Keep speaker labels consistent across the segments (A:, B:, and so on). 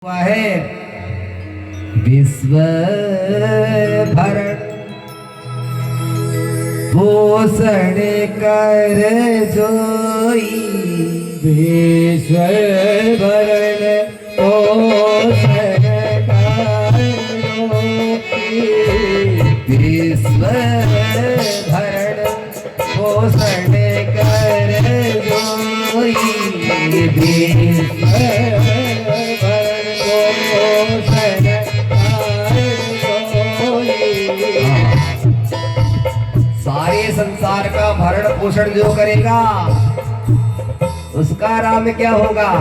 A: है विश्व भरण पोषण कर जोई,
B: विश्व भरण पोषण कर जोई,
A: विश्व भरण पोषण कर जोई, विश्व सारे संसार का भरण पोषण जो करेगा उसका नाम क्या होगा?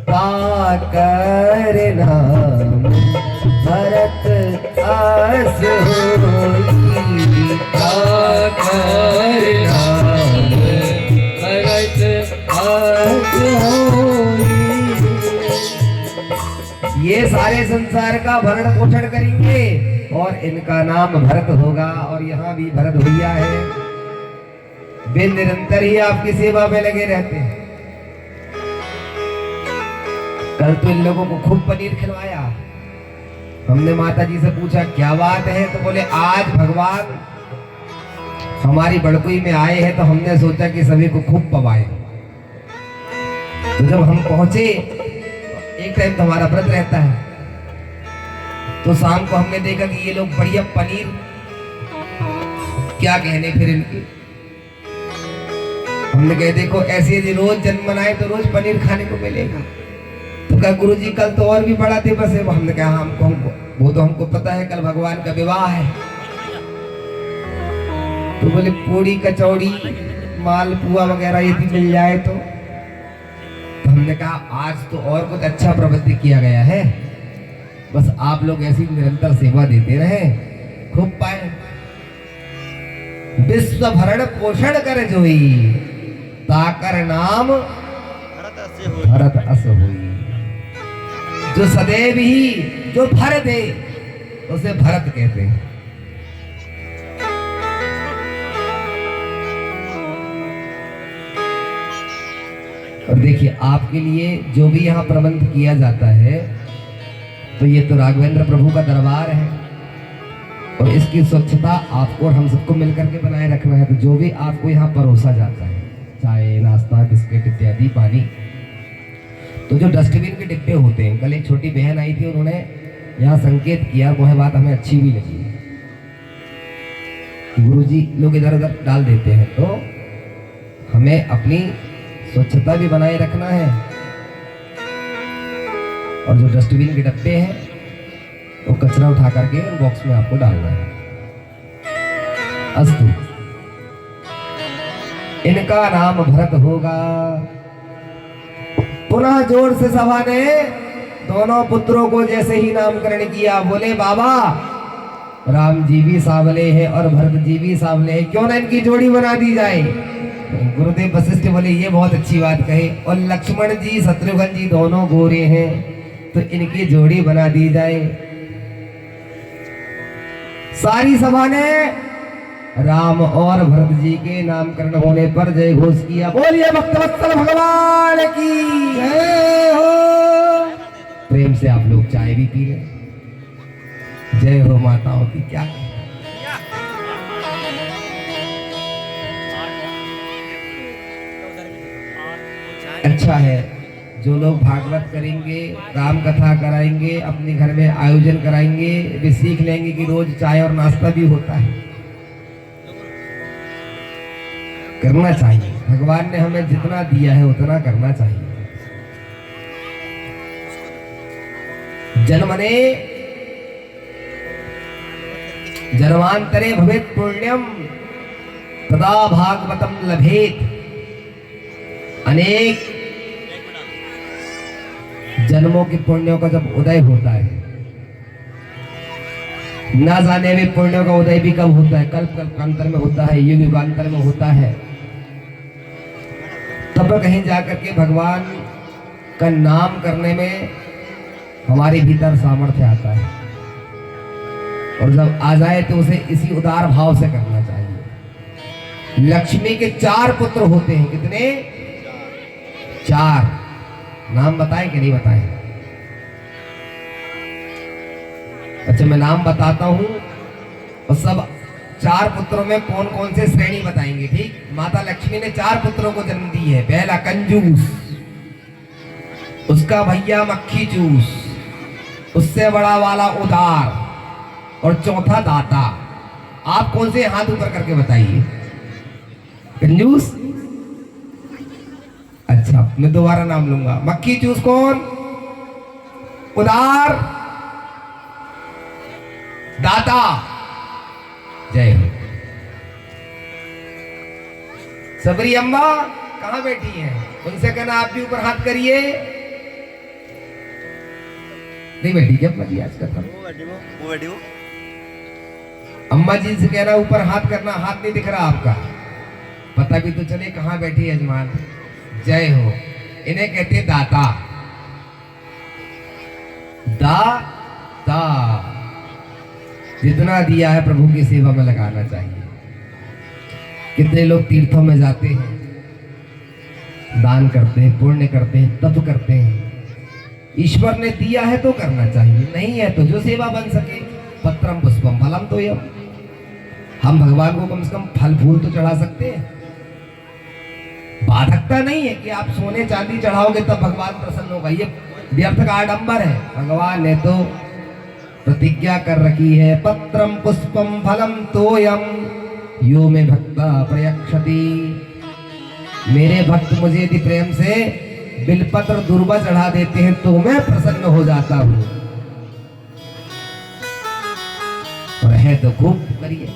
A: ताकर नाम भरत अस होई,
B: ताकर नाम भरत अस होई।
A: ये सारे संसार का भरण पोषण करेंगे और इनका नाम भरत होगा। और यहाँ भी भरत भैया है, वे निरंतर ही आपकी सेवा में लगे रहते हैं। कल तो इन लोगों को खूब पनीर खिलवाया। हमने माता जी से पूछा क्या बात है, तो बोले आज भगवान हमारी बड़कुई में आए हैं तो हमने सोचा कि सभी को खूब पवाए। तो जब हम पहुंचे, एक टाइम तो हमारा व्रत रहता है, तो शाम को हमने देखा कि ये लोग बढ़िया पनीर, क्या कहने फिर इनकी। हमने कहा देखो ऐसे यदि रोज जन्म मनाए तो रोज पनीर खाने को मिलेगा। तो कहा गुरुजी कल तो और भी बड़ा दिवस है। हमने कहा हमको वो तो हमको पता है, कल भगवान का विवाह है। तो बोले पूड़ी कचौड़ी मालपुआ वगैरह यदि मिल जाए तो हमने कहा आज तो और कुछ अच्छा प्रबंध किया गया है, बस आप लोग ऐसी निरंतर सेवा देते रहे, खूब पाए। विश्व भरण पोषण कर जोई, ताकर नाम भरत अस होई। जो सदैव ही जो भर दे उसे भरत कहते हैं। और देखिए आपके लिए जो भी यहाँ प्रबंध किया जाता है, तो ये तो राघवेंद्र प्रभु का दरबार है और इसकी स्वच्छता आपको और हम सबको मिलकर के बनाए रखना है। तो जो भी आपको यहाँ परोसा जाता है, चाय नाश्ता बिस्किट इत्यादि पानी, तो जो डस्टबिन के डिब्बे होते हैं, कल एक छोटी बहन आई थी, उन्होंने यहाँ संकेत किया, वह बात हमें अच्छी भी लगी। गुरुजी लोग इधर उधर डाल देते हैं, तो हमें अपनी स्वच्छता भी बनाए रखना है और जो डस्टबिन के डब्बे हैं वो कचरा उठा करके बॉक्स में आपको डालना है। अस्तु, इनका नाम भरत होगा। पुनः जोर से सभा ने दोनों पुत्रों को जैसे ही नामकरण किया, बोले बाबा राम जी भी सांवले हैं और भरत जी भी सांवले हैं, क्यों ना इनकी जोड़ी बना दी जाए। गुरुदेव वशिष्ठ बोले ये बहुत अच्छी बात कही, और लक्ष्मण जी शत्रुघ्न जी दोनों गोरे हैं तो इनकी जोड़ी बना दी जाए। सारी सभा ने राम और भरत जी के नामकरण होने पर जय घोष किया। बोलिए भक्तवत्सल भगवान की जय हो। प्रेम से आप लोग चाय भी पी लें। जय हो माताओं की। क्या अच्छा है जो लोग भागवत करेंगे, राम कथा कराएंगे, अपने घर में आयोजन कराएंगे, वे सीख लेंगे कि रोज चाय और नाश्ता भी होता है। करना चाहिए, भगवान ने हमें जितना दिया है उतना करना चाहिए। जन्मने जन्मांतरे भवेत् पुण्यम तदा भागवतम लभेत। अनेक जन्मों के पुण्यों का जब उदय होता है, ना जाने भी पुण्यों का उदय भी कब होता है, कल्प कल्पांतर में होता है, युग युगांतर में होता है। तब कहीं जाकर के भगवान का नाम करने में हमारे भीतर सामर्थ्य आता है, और जब आ जाए तो उसे इसी उदार भाव से करना चाहिए। लक्ष्मी के 4 पुत्र होते हैं, कितने? 4। नाम बताएं कि नहीं बताएं? अच्छा, मैं नाम बताता हूं और सब 4 पुत्रों में कौन कौन से श्रेणी बताएंगे, ठीक? माता लक्ष्मी ने 4 पुत्रों को जन्म दी है। पहला कंजूस, उसका भैया मक्खी चूस, उससे बड़ा वाला उदार, और चौथा दाता। आप कौन से? हाथ ऊपर करके बताइए। कंजूस? अच्छा, मैं दोबारा नाम लूंगा। मक्खी चूस कौन? उदार, दाता। जय हो। सबरी अम्बा कहां बैठी हैं? उनसे कहना आप भी ऊपर हाथ करिए। नहीं बैठी क्या अपना आज का था? वो बैठी। अम्मा जी से कहना ऊपर हाथ करना। हाथ नहीं दिख रहा आपका, पता भी तो चले कहां बैठी यजमान। जय हो। इन्हें कहते दाता। दाता, जितना दिया है प्रभु की सेवा में लगाना चाहिए। कितने लोग तीर्थों में जाते हैं, दान करते हैं, पुण्य करते हैं, तप करते हैं। ईश्वर ने दिया है तो करना चाहिए, नहीं है तो जो सेवा बन सके। पत्रम पुष्पम फलम तोयम। हम भगवान को कम से कम फल फूल तो चढ़ा सकते हैं। बाधकता नहीं है कि आप सोने चांदी चढ़ाओगे तब भगवान प्रसन्न होगा, ये व्यर्थ का आडंबर है। भगवान ने तो प्रतिज्ञा कर रखी है, पत्रम पुष्पम फलम तोयम यो में भक्ता प्रयक्षति। मेरे भक्त मुझे यदि प्रेम से बिलपत्र दुर्वा चढ़ा देते हैं तो मैं प्रसन्न हो जाता हूं। और है तो खूब करिए।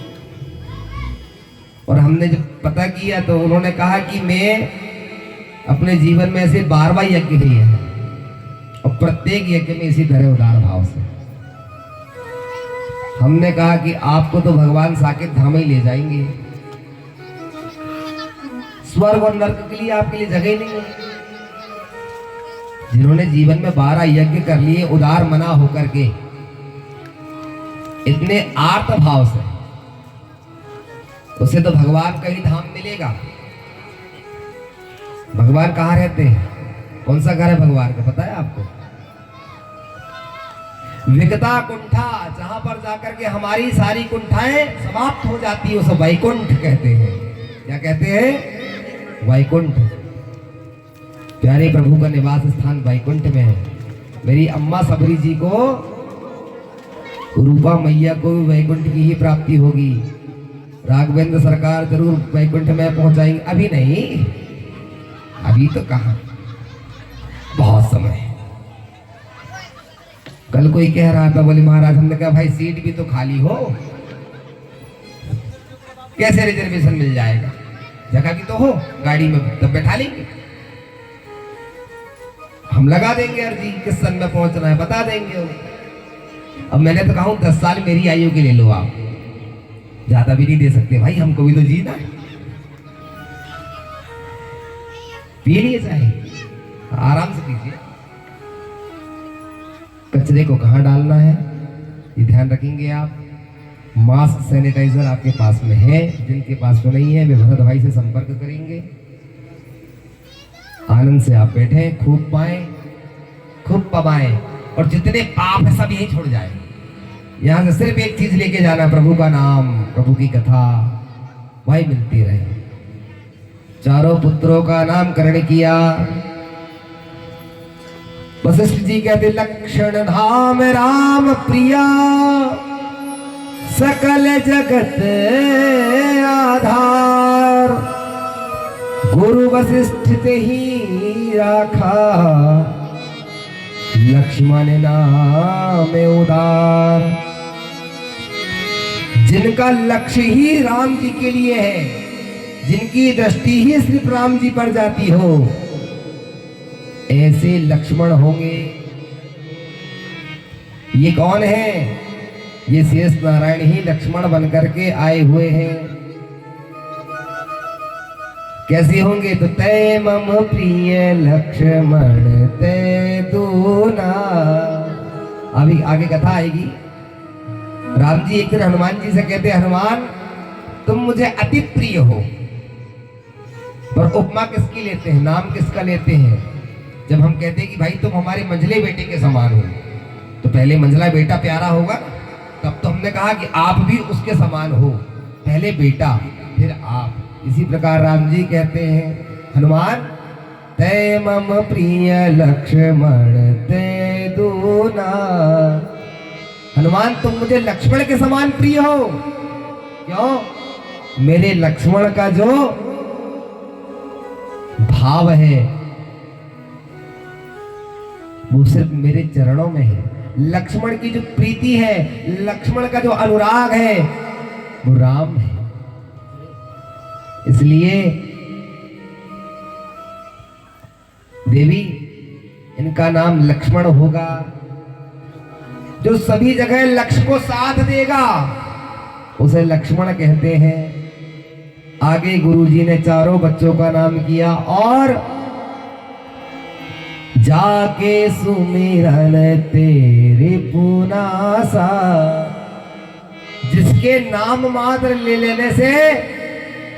A: और हमने जब पता किया तो उन्होंने कहा कि मैं अपने जीवन में ऐसे 12वां यज्ञ किए हैं और प्रत्येक यज्ञ में इसी तरह उदार भाव से। हमने कहा कि आपको तो भगवान साकेत धाम ही ले जाएंगे, स्वर्ग और नरक के लिए आपके लिए जगह ही नहीं है। जिन्होंने जीवन में 12 यज्ञ कर लिए उदार मना होकर के, इतने आर्त भाव से, उसे तो भगवान का ही धाम मिलेगा। भगवान कहाँ रहते हैं? कौन सा घर है भगवान का पता है आपको? विकता कुंठा, जहां पर जाकर के हमारी सारी कुंठाएं समाप्त हो जाती है उसे वैकुंठ कहते हैं। क्या कहते हैं? वैकुंठ। प्यारे प्रभु का निवास स्थान वैकुंठ में है। मेरी अम्मा सबरी जी को, रूपा मैया को भी वैकुंठ की ही प्राप्ति होगी। राघवेंद्र सरकार जरूर वैकुंठ में पहुंचाएंगे। अभी नहीं, अभी तो कहां, बहुत समय है। कल कोई कह रहा था, बोले महाराज, हमने कहा भाई सीट भी तो खाली हो, कैसे रिजर्वेशन मिल जाएगा? जगह भी तो हो, गाड़ी में तब बैठा लेंगे, हम लगा देंगे अर्जी, किस सन में पहुंचना है बता देंगे। अब मैंने तो कहा 10 साल मेरी आयु के ले लो आप, ज्यादा भी नहीं दे सकते भाई, हमको भी तो जीना है। पी लिए चाहे, आराम से पीजिए। कचरे को कहाँ डालना है ये ध्यान रखेंगे आप। मास्क सैनिटाइजर आपके पास में है, जिनके पास में नहीं है वे भरत भाई से संपर्क करेंगे। आनंद से आप बैठे, खूब पाएं, खूब पवाएं, और जितने पाप है सब यही छोड़ जाए। यहां से सिर्फ एक चीज लेके जाना, प्रभु का नाम, प्रभु की कथा, वही मिलती रहे। चारों पुत्रों का नामकरण किया। वशिष्ठ जी कहते, लक्षण धाम राम प्रिया, सकल जगत आधार, गुरु वशिष्ठ ते ही राखा, लक्ष्मण नाम उदार। जिनका लक्ष्य ही राम जी के लिए है, जिनकी दृष्टि ही सिर्फ राम जी पर जाती हो, ऐसे लक्ष्मण होंगे। ये कौन है? ये शेष नारायण ही लक्ष्मण बनकर के आए हुए हैं। कैसे होंगे? तो तय मम प्रिय लक्ष्मण तय दूना। अभी आगे कथा आएगी। राम जी एक दिन हनुमान जी से कहते, हनुमान तुम मुझे अति प्रिय हो। पर उपमा किसकी लेते हैं, नाम किसका लेते हैं? जब हम कहते हैं कि भाई तुम हमारे मंझले बेटे के समान हो, तो पहले मंझला बेटा प्यारा होगा, तब तो हमने कहा कि आप भी उसके समान हो। पहले बेटा फिर आप। इसी प्रकार राम जी कहते हैं हनुमान तय मम प्रिय लक्ष्मण ते दूना। हनुमान तुम मुझे लक्ष्मण के समान प्रिय हो। क्यों? मेरे लक्ष्मण का जो भाव है वो सिर्फ मेरे चरणों में है। लक्ष्मण की जो प्रीति है, लक्ष्मण का जो अनुराग है वो राम है। इसलिए देवी इनका नाम लक्ष्मण होगा। जो सभी जगह लक्ष्य को साथ देगा उसे लक्ष्मण कहते हैं। आगे गुरुजी ने चारों बच्चों का नाम किया और जाके सुमिरन तेरे पुनासा। जिसके नाम मात्र ले लेने से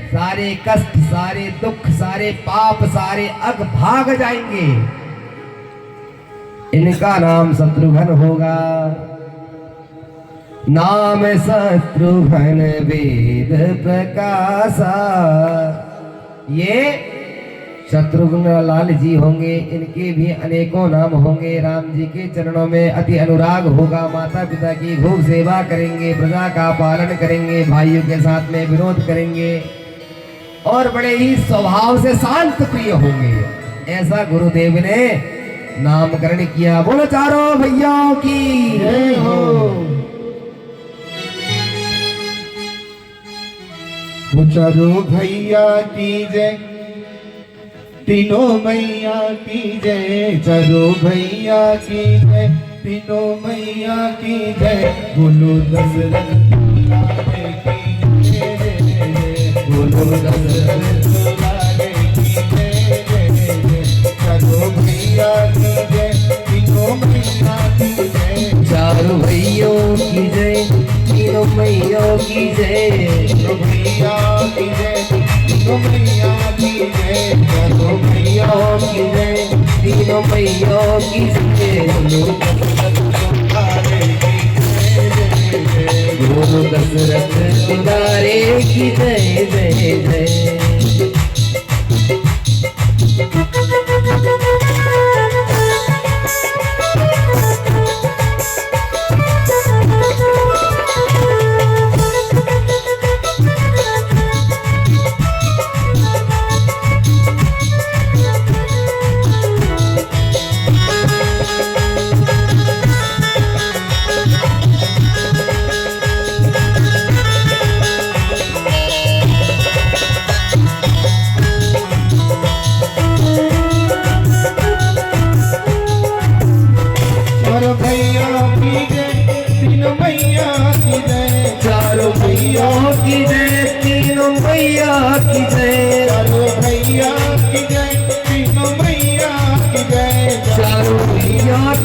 A: सारे कष्ट, सारे दुख, सारे पाप, सारे अग भाग जाएंगे। इनका नाम शत्रुघ्न होगा। नाम शत्रुघ्न वेद प्रकाशा। ये शत्रुघ्न लाल जी होंगे। इनके भी अनेकों नाम होंगे। राम जी के चरणों में अति अनुराग होगा। माता पिता की खूब सेवा करेंगे, प्रजा का पालन करेंगे, भाइयों के साथ में विरोध करेंगे और बड़े ही स्वभाव से शांत प्रिय होंगे। ऐसा गुरुदेव ने नामकरण किया। बोलो चारों भैयाओं की जय हो।
C: चारों भैया की जय, तीनों मैया की जय। चारों भैया की जय, तीनों मैया की जय। बोलो दशरथ लाले की जय, बोलो दशरथ लाले की जय। चारों भैया की जय, तीनों मैया की जय।
A: चारों भैयों की जय, तीनों मैयों की जय।
C: चारों भैया की जय, तीनों मैया की जय। चारों भैया
A: की जय, तीनों मैयों की जय। गुरु दशरथ दुलारे की जय जय जय।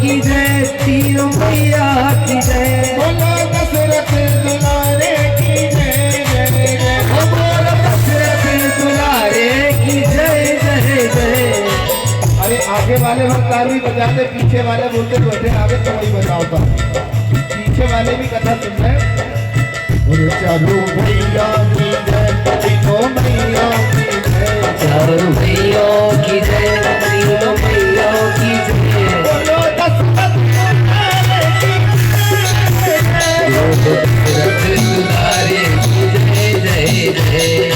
A: की जय, तीनों मैया की जय।
C: बोलो दशरथ दुलारे की जय जय जय।
A: बोलो दशरथ दुलारे की जय जय जय।
C: अरे आगे वाले हम ताली बजाते, पीछे वाले बोलते बैठे आगे तो वही बजाओ था। पीछे वाले भी कथा सुन रहे। बोलो चारों भैया की जय, तीनों मैया की जय।
A: चारों भैया की जय, तीनों मैया की जय।
C: बोलो दशरथ दुलारे की जय।
A: बोलो दशरथ दुलारे की जय जय जय।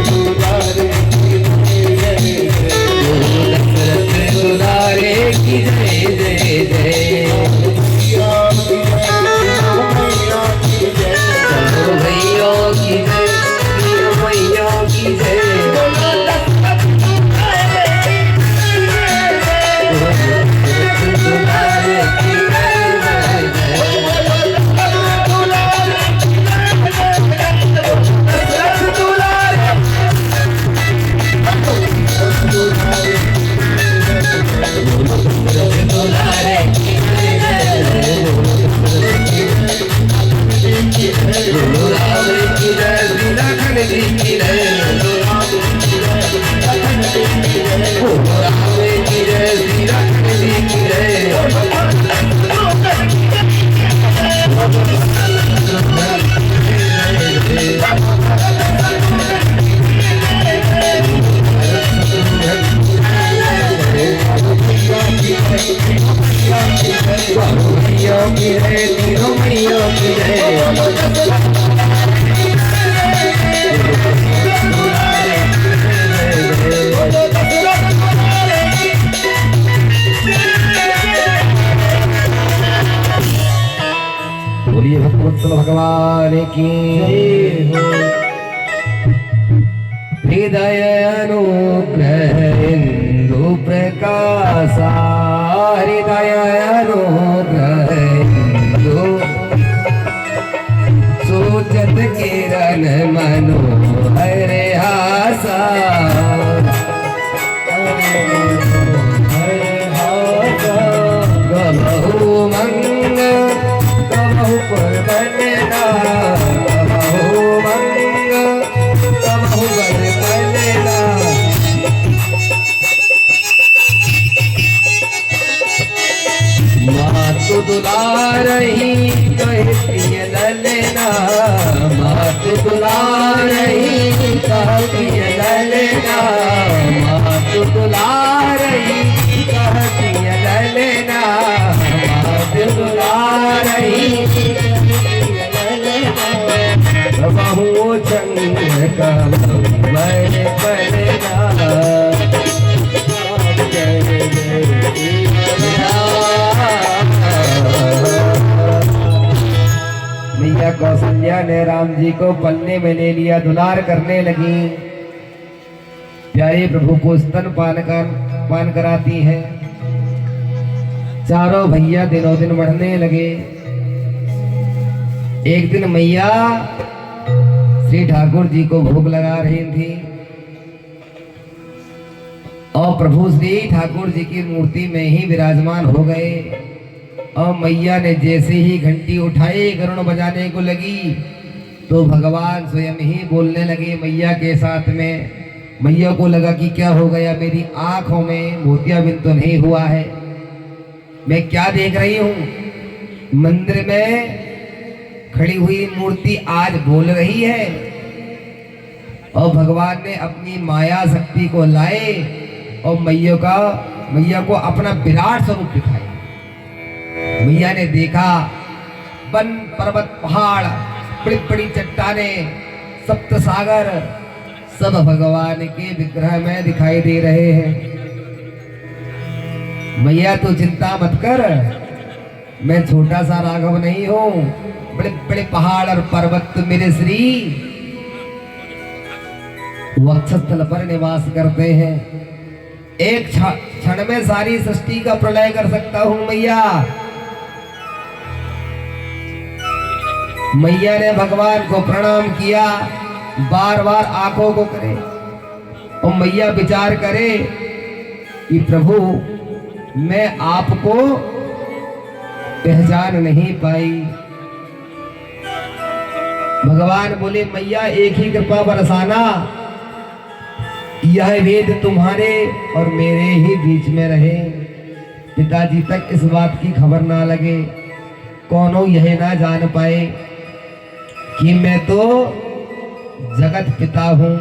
C: दुलारे की जय जय जय।
A: बोलो दशरथ दुलारे की जय जय जय। चारों भैया की जय, तीनों मैया की जय। बोलो
B: मैया की जय, तीनों मैया की जय।
A: बोलिए भक्तवत्सल भगवान की हृदय अनुग्रह इंदु प्रकाशा, हृदय अनुग्रह इंदु सोचत किरण मनोहर हासा, गबहु मंग गबहु बरबलना, गबहु मंग गबहु बरबलना। मातु दुलारही कहती ललना, मातु दुलारही कहती ललना, मातु दुलारही कहती ललना, मातु दुलारही बहु चंद्र का मन बलना। मैया कौशल्या ने राम जी को पलने में ले लिया, दुलार करने लगी। प्यारे प्रभु को स्तन पान कराती है। चारों भैया दिनों दिन बढ़ने लगे। एक दिन मैया श्री ठाकुर जी को भोग लगा रही थी और प्रभु श्री ठाकुर जी की मूर्ति में ही विराजमान हो गए। और मैया ने जैसे ही घंटी उठाई, गरुड़ बजाने को लगी, तो भगवान स्वयं ही बोलने लगे मैया के साथ में। मैया को लगा कि क्या हो गया, मेरी आंखों में मोतियाबिंद तो नहीं हुआ है, मैं क्या देख रही हूँ। मंदिर में खड़ी हुई मूर्ति आज बोल रही है। और भगवान ने अपनी माया शक्ति को लाए और मैया को अपना विराट स्वरूप दिखाया। मैया ने देखा वन पर्वत पहाड़, बड़ी बड़ी चट्टानें, सप्त सागर सब भगवान के विग्रह में दिखाई दे रहे हैं। मैया तो चिंता मत कर, मैं छोटा सा राघव नहीं हूँ, बड़े बड़े पहाड़ और पर्वत तो मेरे श्री वक्षस्थल पर निवास करते हैं। एक क्षण में सारी सृष्टि का प्रलय कर सकता हूँ मैया। मैया ने भगवान को प्रणाम किया, बार बार आंखों को करे और मैया विचार करे कि प्रभु मैं आपको पहचान नहीं पाई। भगवान बोले मैया एक ही कृपा बरसाना, यह वेद तुम्हारे और मेरे ही बीच में रहे, पिताजी तक इस बात की खबर ना लगे, कौनो यह ना जान पाए कि मैं तो जगत पिता हूँ,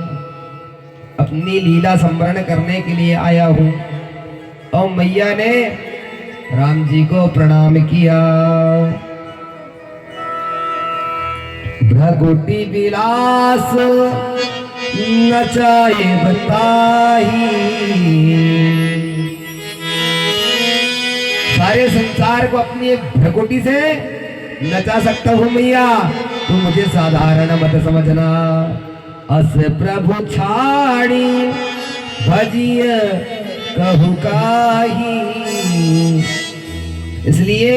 A: अपनी लीला संवरण करने के लिए आया हूँ। और मैया ने राम जी को प्रणाम किया। भ्रगुटी विलास नचाए बताही, सारे संसार को अपनी भ्रगुटी से नचा सकता हूँ मैया, तू मुझे साधारण मत समझना। अस प्रभु छाड़ी भजिय कहु काही, इसलिए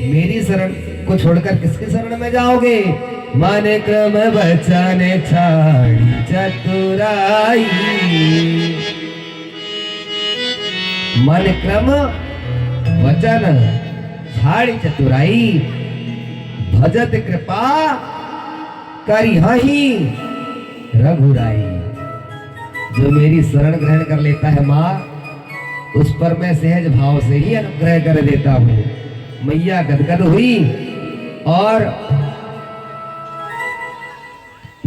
A: मेरी शरण को छोड़कर किसके शरण में जाओगे। मन क्रम वचन छाड़ी चतुराई, मन क्रम वचन छाड़ी चतुराई, भजत कृपा करिहि रघुराई। जो मेरी शरण ग्रहण कर लेता है माँ, उस पर मैं सहज भाव से ही अनुग्रह कर देता हूँ। मैया गदगद हुई और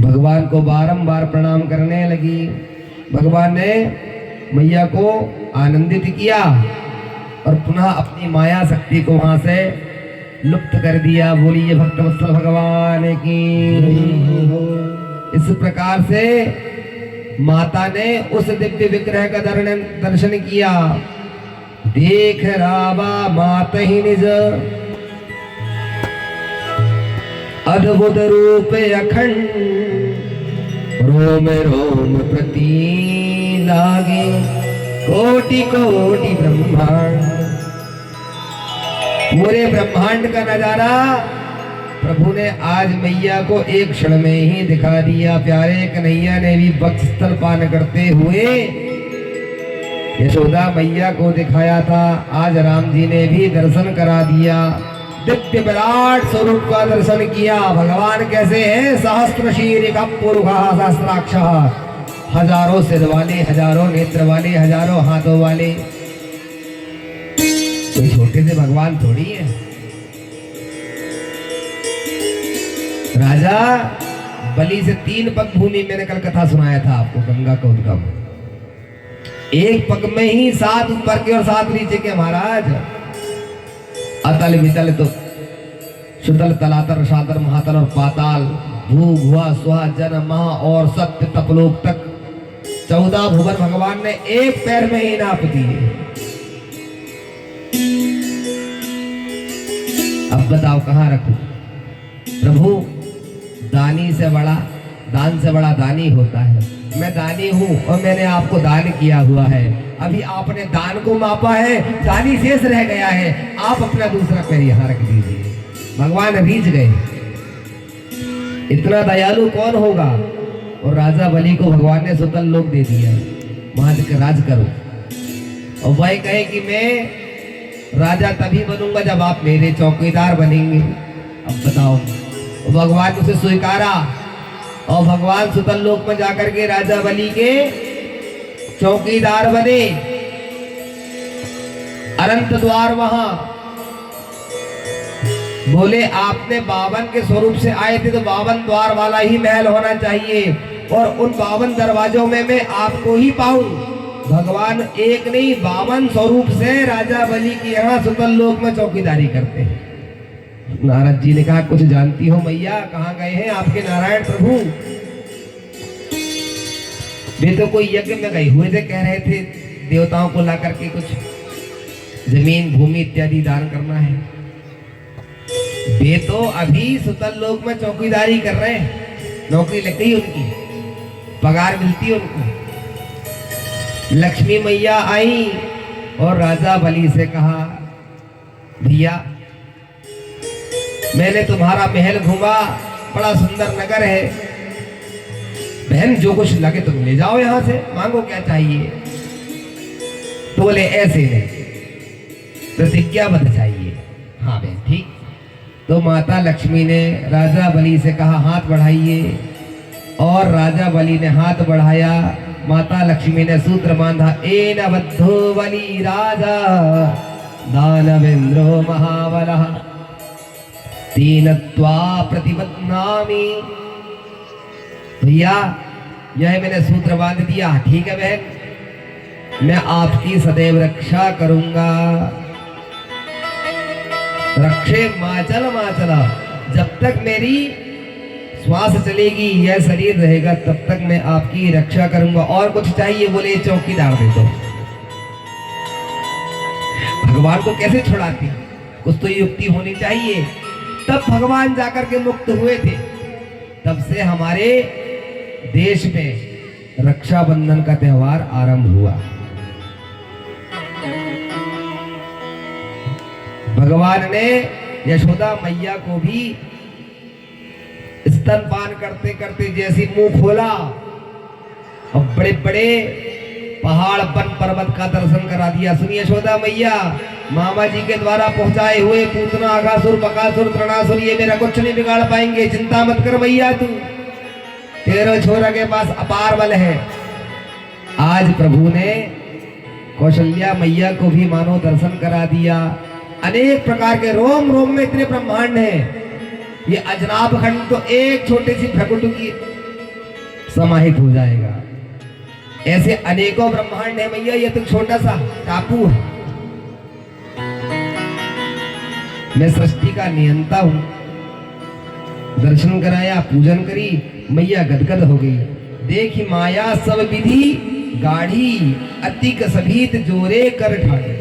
A: भगवान को बारंबार प्रणाम करने लगी। भगवान ने मैया को आनंदित किया और पुनः अपनी माया शक्ति को वहां से लुप्त कर दिया। बोलिए भक्तवत्सल भगवान की। इस प्रकार से माता ने उस दिव्य विग्रह का दर्शन किया। देख रावा मात ही निज अद्भुत रूप अखंड, रोम रोम प्रति लागे कोटि कोटि ब्रह्मांड। पूरे ब्रह्मांड का नजारा प्रभु ने आज मैया को एक क्षण में ही दिखा दिया। प्यारे कन्हैया ने भी वक्षस्थल पान करते हुए यशोदा मैया को दिखाया था। आज राम जी ने भी दर्शन करा दिया। दिव्य विराट स्वरूप का दर्शन किया। भगवान कैसे हैं? सहस्त्र शीर्षा पुरुषा सहस्राक्षः, हजारों सिर वाले, हजारों नेत्र वाले, हजारों हाथों वाले। कोई छोटे से भगवान थोड़ी है। राजा बलि से 3 पग भूमि, मैंने कल कथा सुनाया था आपको, गंगा का उद्गम। एक पग में ही 7 ऊपर के और 7 नीचे के महाराज। अतल वितल तो सुतल तलातर रसातर महातल और पाताल, भू भुआ स्वा जन महा और सत्य तपलोक तक 14 भुवन भगवान ने एक पैर में ही नाप दिए। अब बताओ कहां रखूं? प्रभु दानी से बड़ा, दान से बड़ा दानी होता है। मैं दानी हूं और मैंने आपको दान किया हुआ है। अभी आपने दान को मापा है, दानी शेष रह गया है। आप अपना दूसरा पैर यहाँ रख दीजिए। भगवान रीझ गए। इतना दयालु कौन होगा? और राजा बलि को भगवान ने सुतल लोक दे दिया, वहां राज करो। और वह कहे कि मैं राजा तभी बनूंगा जब आप मेरे चौकीदार बनेंगे। अब बताओ, भगवान उसे स्वीकारा और भगवान सुतल लोक में जाकर के राजा बलि के चौकीदार बने। अनंत द्वार वहां बोले, आपने 52 के स्वरूप से आए थे तो 52 द्वार वाला ही महल होना चाहिए और उन 52 दरवाजों में मैं आपको ही पाऊं। भगवान एक नहीं 52 स्वरूप से राजा बलि के यहाँ सुतल लोक में चौकीदारी करते हैं। नारद जी ने कहा, कुछ जानती हो मैया? कहाँ गए हैं आपके नारायण प्रभु? वे तो कोई यज्ञ में गए हुए थे, कह रहे थे देवताओं को ला करके कुछ जमीन भूमि इत्यादि दान करना है। वे तो अभी सुतल लोक में चौकीदारी कर रहे हैं। नौकरी लग गई उनकी, पगार मिलती उनको। लक्ष्मी मैया आई और राजा बलि से कहा, भैया मैंने तुम्हारा महल घूमा, बड़ा सुंदर नगर है। बहन जो कुछ लगे तुम ले जाओ यहाँ से, मांगो क्या चाहिए। तो बोले ऐसे नहीं, प्रतिज्ञाबद्ध चाहिए। हाँ बहन ठीक। तो माता लक्ष्मी ने राजा बलि से कहा, हाथ बढ़ाइए। और राजा बलि ने हाथ बढ़ाया। माता लक्ष्मी ने सूत्र बांधा, एन बद्धो बलि राजा दानवेंद्रो महाबलः तीनत्वा प्रतिपन्नामि। भैया यह मैंने सूत्र बांध दिया, ठीक है बहन, मैं आपकी सदैव रक्षा करूंगा। रक्षे माचल माचला, जब तक मेरी श्वास चलेगी, यह शरीर रहेगा, तब तक मैं आपकी रक्षा करूंगा। और कुछ चाहिए? बोले चौकीदार दे दो। भगवान को कैसे छुड़ाती? कुछ तो युक्ति होनी चाहिए। तब भगवान जाकर के मुक्त हुए थे। तब से हमारे देश में रक्षाबंधन का त्योहार आरंभ हुआ। भगवान ने यशोदा मैया को भी स्तनपान करते करते जैसी मुंह खोला और बड़े बड़े पहाड़ वन पर्वत का दर्शन करा दिया। सुनिए यशोदा मैया, मामा जी के द्वारा पहुंचाए हुए पूतना आगासुर बकासुर तृणासुर ये मेरा कुछ नहीं बिगाड़ पाएंगे। चिंता मत कर मैया, तू तेरे छोरा के पास अपार बल है। आज प्रभु ने कौशल्या मैया को भी मानो दर्शन करा दिया। अनेक प्रकार के रोम रोम में इतने ब्रह्मांड हैं। ये अजनाब खंड तो एक छोटी सी भ्रकुट की समाहित हो जाएगा। ऐसे अनेकों ब्रह्मांड है मैया, ये तो छोटा सा टापू है। मैं सृष्टि का नियंता हूं। दर्शन कराया, पूजन करी, मैया गदगद हो गई। देखी माया सब विधि गाढ़ी, अतिक सभीत जोरे कर ठाड़ी।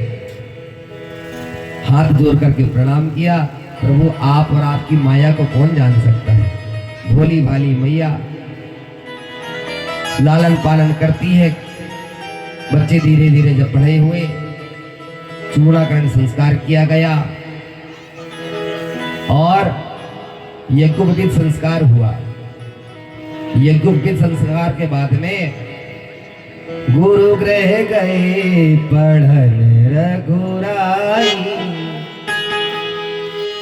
A: हाथ जोड़ करके प्रणाम किया। प्रभु आप और आपकी माया को कौन जान सकता है। भोली भाली मैया लालन पालन करती है। बच्चे धीरे धीरे जब बड़े हुए, चूड़ाकरण संस्कार किया गया और यज्ञोपवीत संस्कार हुआ। यज्ञोपवीत संस्कार के बाद में गुरु ग्रह गए पढ़न रघुराई,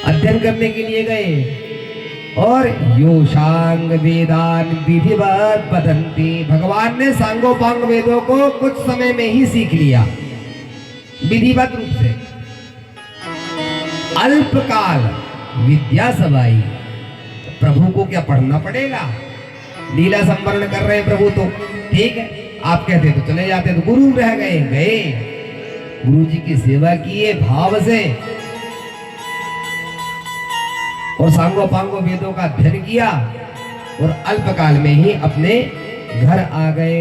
A: अध्ययन करने के लिए गए। और यो सांग वेदान विधिवत पठन्ति, भगवान ने सांगोपांग वेदों को कुछ समय में ही सीख लिया विधिवत रूप से। अल्पकाल विद्या सवाई, प्रभु को क्या पढ़ना पड़ेगा। लीला संवरण कर रहे प्रभु तो ठीक है, आप कहते तो चले जाते, तो गुरु रह गए, गुरु जी की सेवा किए भाव से और सांगो पांगो वेदों का अध्ययन किया और अल्पकाल में ही अपने घर आ गए।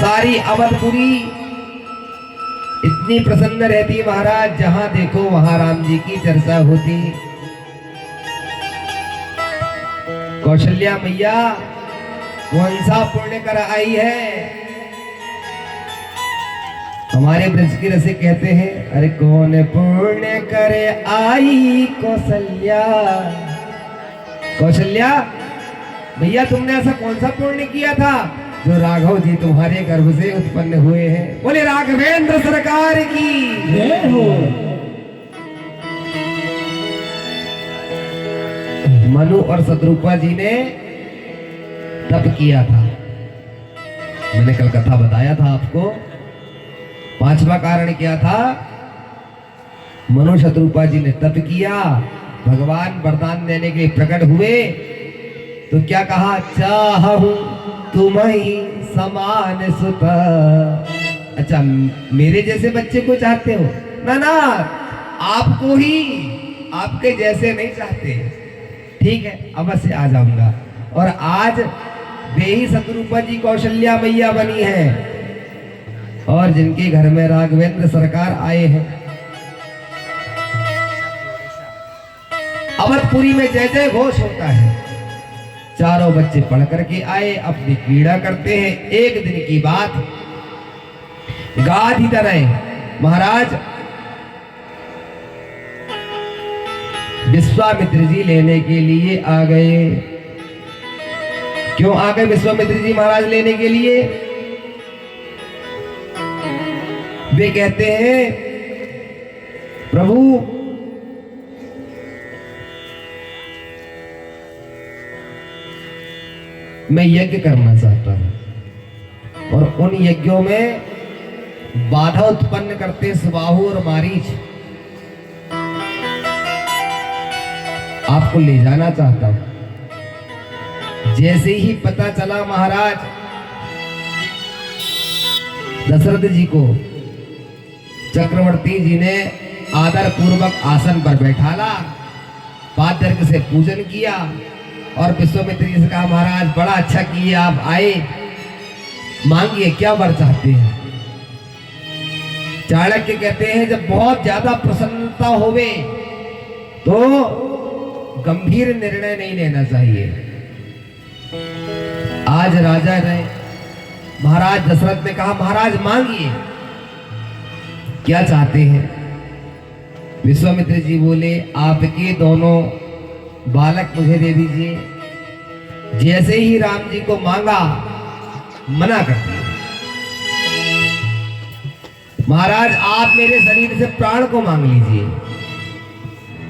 A: सारी अवधपुरी इतनी प्रसन्न रहती महाराज, जहां देखो वहां राम जी की चर्चा होती। कौशल्या मैया कौन सा पुण्य कर आई है। हमारे ब्रज की रसिक कहते हैं, अरे कौन पुण्य करे आई कौशल्या। कौशल्या भैया तुमने ऐसा कौन सा पुण्य किया था जो राघव जी तुम्हारे गर्भ से उत्पन्न हुए हैं। बोले राघवेंद्र सरकार की जय हो। मनु और शत्रुपा जी ने तप किया था। मैंने कल कथा बताया था आपको। पांचवा कारण क्या था। मनु शत्रुपा जी ने तप किया, भगवान वरदान देने के लिए प्रकट हुए तो क्या कहा, चाहूं तुम्हीं समान सुत। अच्छा मेरे जैसे बच्चे को चाहते हो ना, ना आपको ही आपके जैसे नहीं चाहते। ठीक है अवश्य आ जाऊंगा। और आज वे ही शत्रुपा जी कौशल्या मैया बनी है और जिनके घर में राघवेंद्र सरकार आए हैं। अवधपुरी में जय जय घोष होता है। चारों बच्चे पढ़ करके आए, अपनी क्रीड़ा करते हैं। एक दिन की बात, गाधी तरह महाराज विश्वामित्र जी लेने के लिए आ गए। क्यों आ गए विश्वामित्र जी महाराज लेने के लिए। वे कहते हैं प्रभु मैं यज्ञ करना चाहता हूं और उन यज्ञों में बाधा उत्पन्न करते सुबाहु और मारीच, आपको ले जाना चाहता हूं। जैसे ही पता चला महाराज दशरथ जी को, चक्रवर्ती जी ने आदर पूर्वक आसन पर बैठाला, पाद्यर्घ्य से पूजन किया और विश्वामित्र जी से कहा, महाराज बड़ा अच्छा किए आप आए, मांगिए क्या वर चाहते हैं। चाणक्य कहते हैं जब बहुत ज्यादा प्रसन्नता होवे तो गंभीर निर्णय नहीं लेना चाहिए। आज राजा ने, महाराज दशरथ ने कहा, महाराज मांगिए क्या चाहते हैं। विश्वामित्र जी बोले, आपके दोनों बालक मुझे दे दीजिए। जैसे ही राम जी को मांगा, मना कर दिया। महाराज आप मेरे शरीर से प्राण को मांग लीजिए,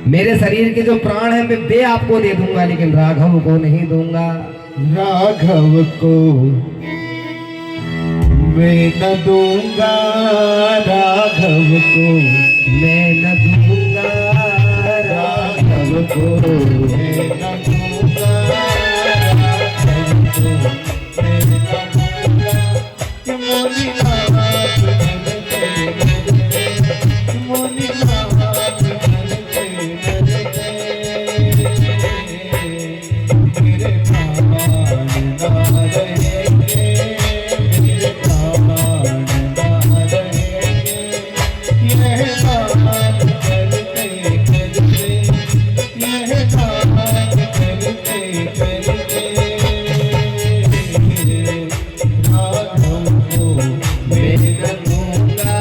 A: मेरे शरीर के जो प्राण हैं वे आपको दे दूंगा, लेकिन राघव को नहीं दूंगा।
C: राघव को मैं न दूंगा, राघव को
A: मैं न दूंगा,
C: राघव को मैं न दूंगा, राघव को मैं न दूंगा। मोनी नाथ मोनी नाथ बात करते करते, यह बात करते करते राघव को मैं रखूंगा,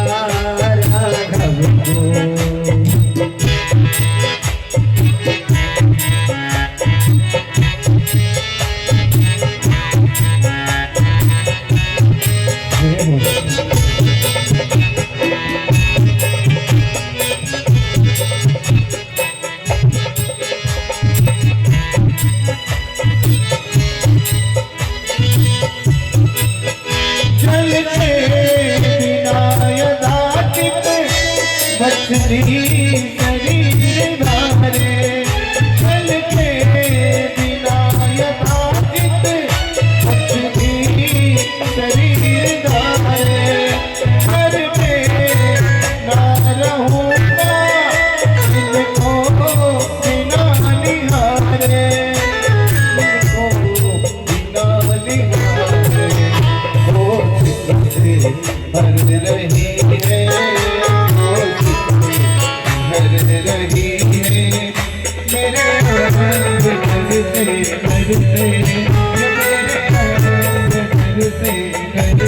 C: राघव को। चलते बिना यदाचित बचती शरीर धारे, चलते बिना यदाचित बचती शरीर धारे, घर में ना रहूंगा इनको बिना निहारे, इनको बिना निहारे हर रही है, हर रही है मेरे करते करते करते।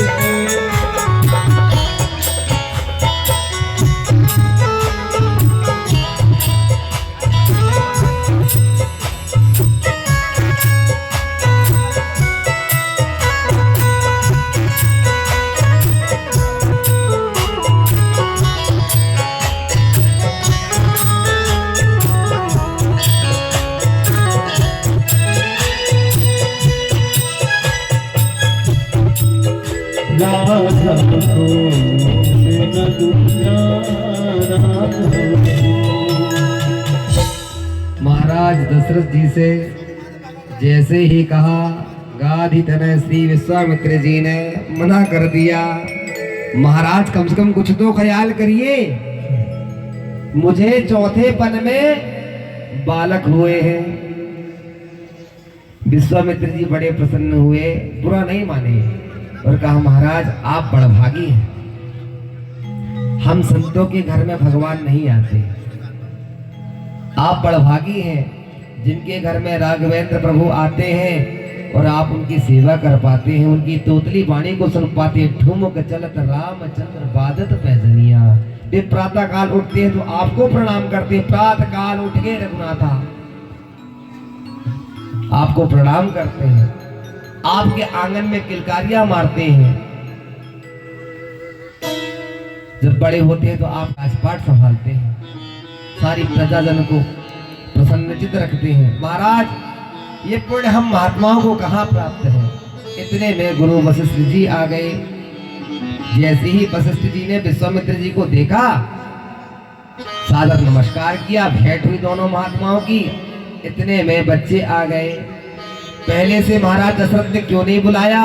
C: राघव को न दूजा, राघव को।
A: महाराज दशरथ जी से जैसे ही कहा, गाधी तनय श्री विश्वामित्र जी ने मना कर दिया। महाराज कम से कम कुछ तो ख्याल करिए, मुझे चौथे पन में बालक हुए हैं। विश्वामित्र जी बड़े प्रसन्न हुए, बुरा नहीं माने और कहा महाराज आप बड़भागी हैं, हम संतों के घर में भगवान नहीं आते। आप बड़भागी हैं जिनके घर में राघवेंद्र प्रभु आते हैं और आप उनकी सेवा कर पाते हैं, उनकी तोतली वाणी को सुन पाते हैं। ठुमक चलत रामचंद्र बादत पैजनिया, वे प्रातः काल उठते हैं तो आपको प्रणाम करते हैं। प्रातः काल उठ के रघुनाथा आपको प्रणाम करते हैं, आपके आंगन में किलकारियां मारते हैं। जब बड़े होते हैं तो आप राजपाट संभालते हैं, सारी प्रजाजन को प्रसन्नचित रखते हैं। महाराज ये पुण्य हम महात्माओं को कहाँ प्राप्त है। इतने में गुरु वशिष्ठ जी आ गए। जैसे ही वशिष्ठ जी ने विश्वामित्र जी को देखा, सादर नमस्कार किया, भेंट हुई दोनों महात्माओं की। इतने में बच्चे आ गए। पहले से महाराज दशरथ ने क्यों नहीं बुलाया?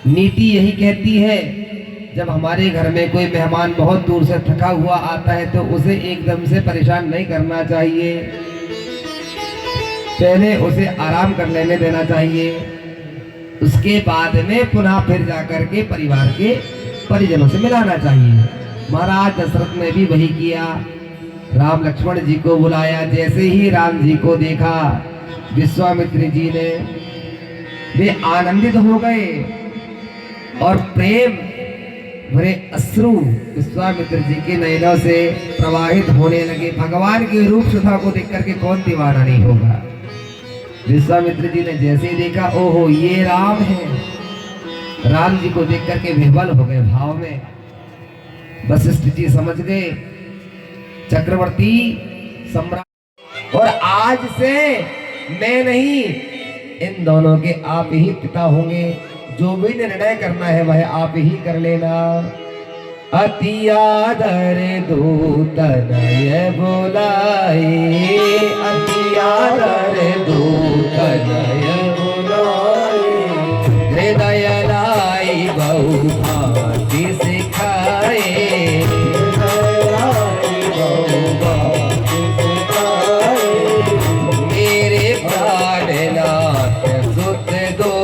A: नीति यही कहती है, जब हमारे घर में कोई मेहमान बहुत दूर से थका हुआ आता है तो उसे एकदम से परेशान नहीं करना चाहिए, पहले उसे आराम कर लेने देना चाहिए। उसके बाद में पुनः फिर जाकर के परिवार के परिजनों से मिलाना चाहिए। महाराज दशरथ ने भी वही किया। राम लक्ष्मण जी को बुलाया। जैसे ही राम जी को देखा विश्वामित्र जी ने, वे आनंदित हो गए और प्रेम भरे अश्रु विश्वामित्र जी के नयनों से प्रवाहित होने लगे। भगवान की रूप सुधा को देख करके कौन दीवाना नहीं होगा। विश्वामित्र जी ने जैसे ही देखा, ओहो ये राम है। राम जी को देख करके विह्वल हो गए भाव में। वशिष्ठ जी समझ गए चक्रवर्ती सम्राट, और आज से मैं नहीं, इन दोनों के आप ही पिता होंगे। जो भी निर्णय करना है वह आप ही कर लेना। अति आदर दूत नय बोलाए, अति आदर दूत नय बोलाए, हृदय लाई बहु भांति सिखाए, हृदय लाई बहु भांति सिखाए, मेरे प्राणनाथ सुत दो,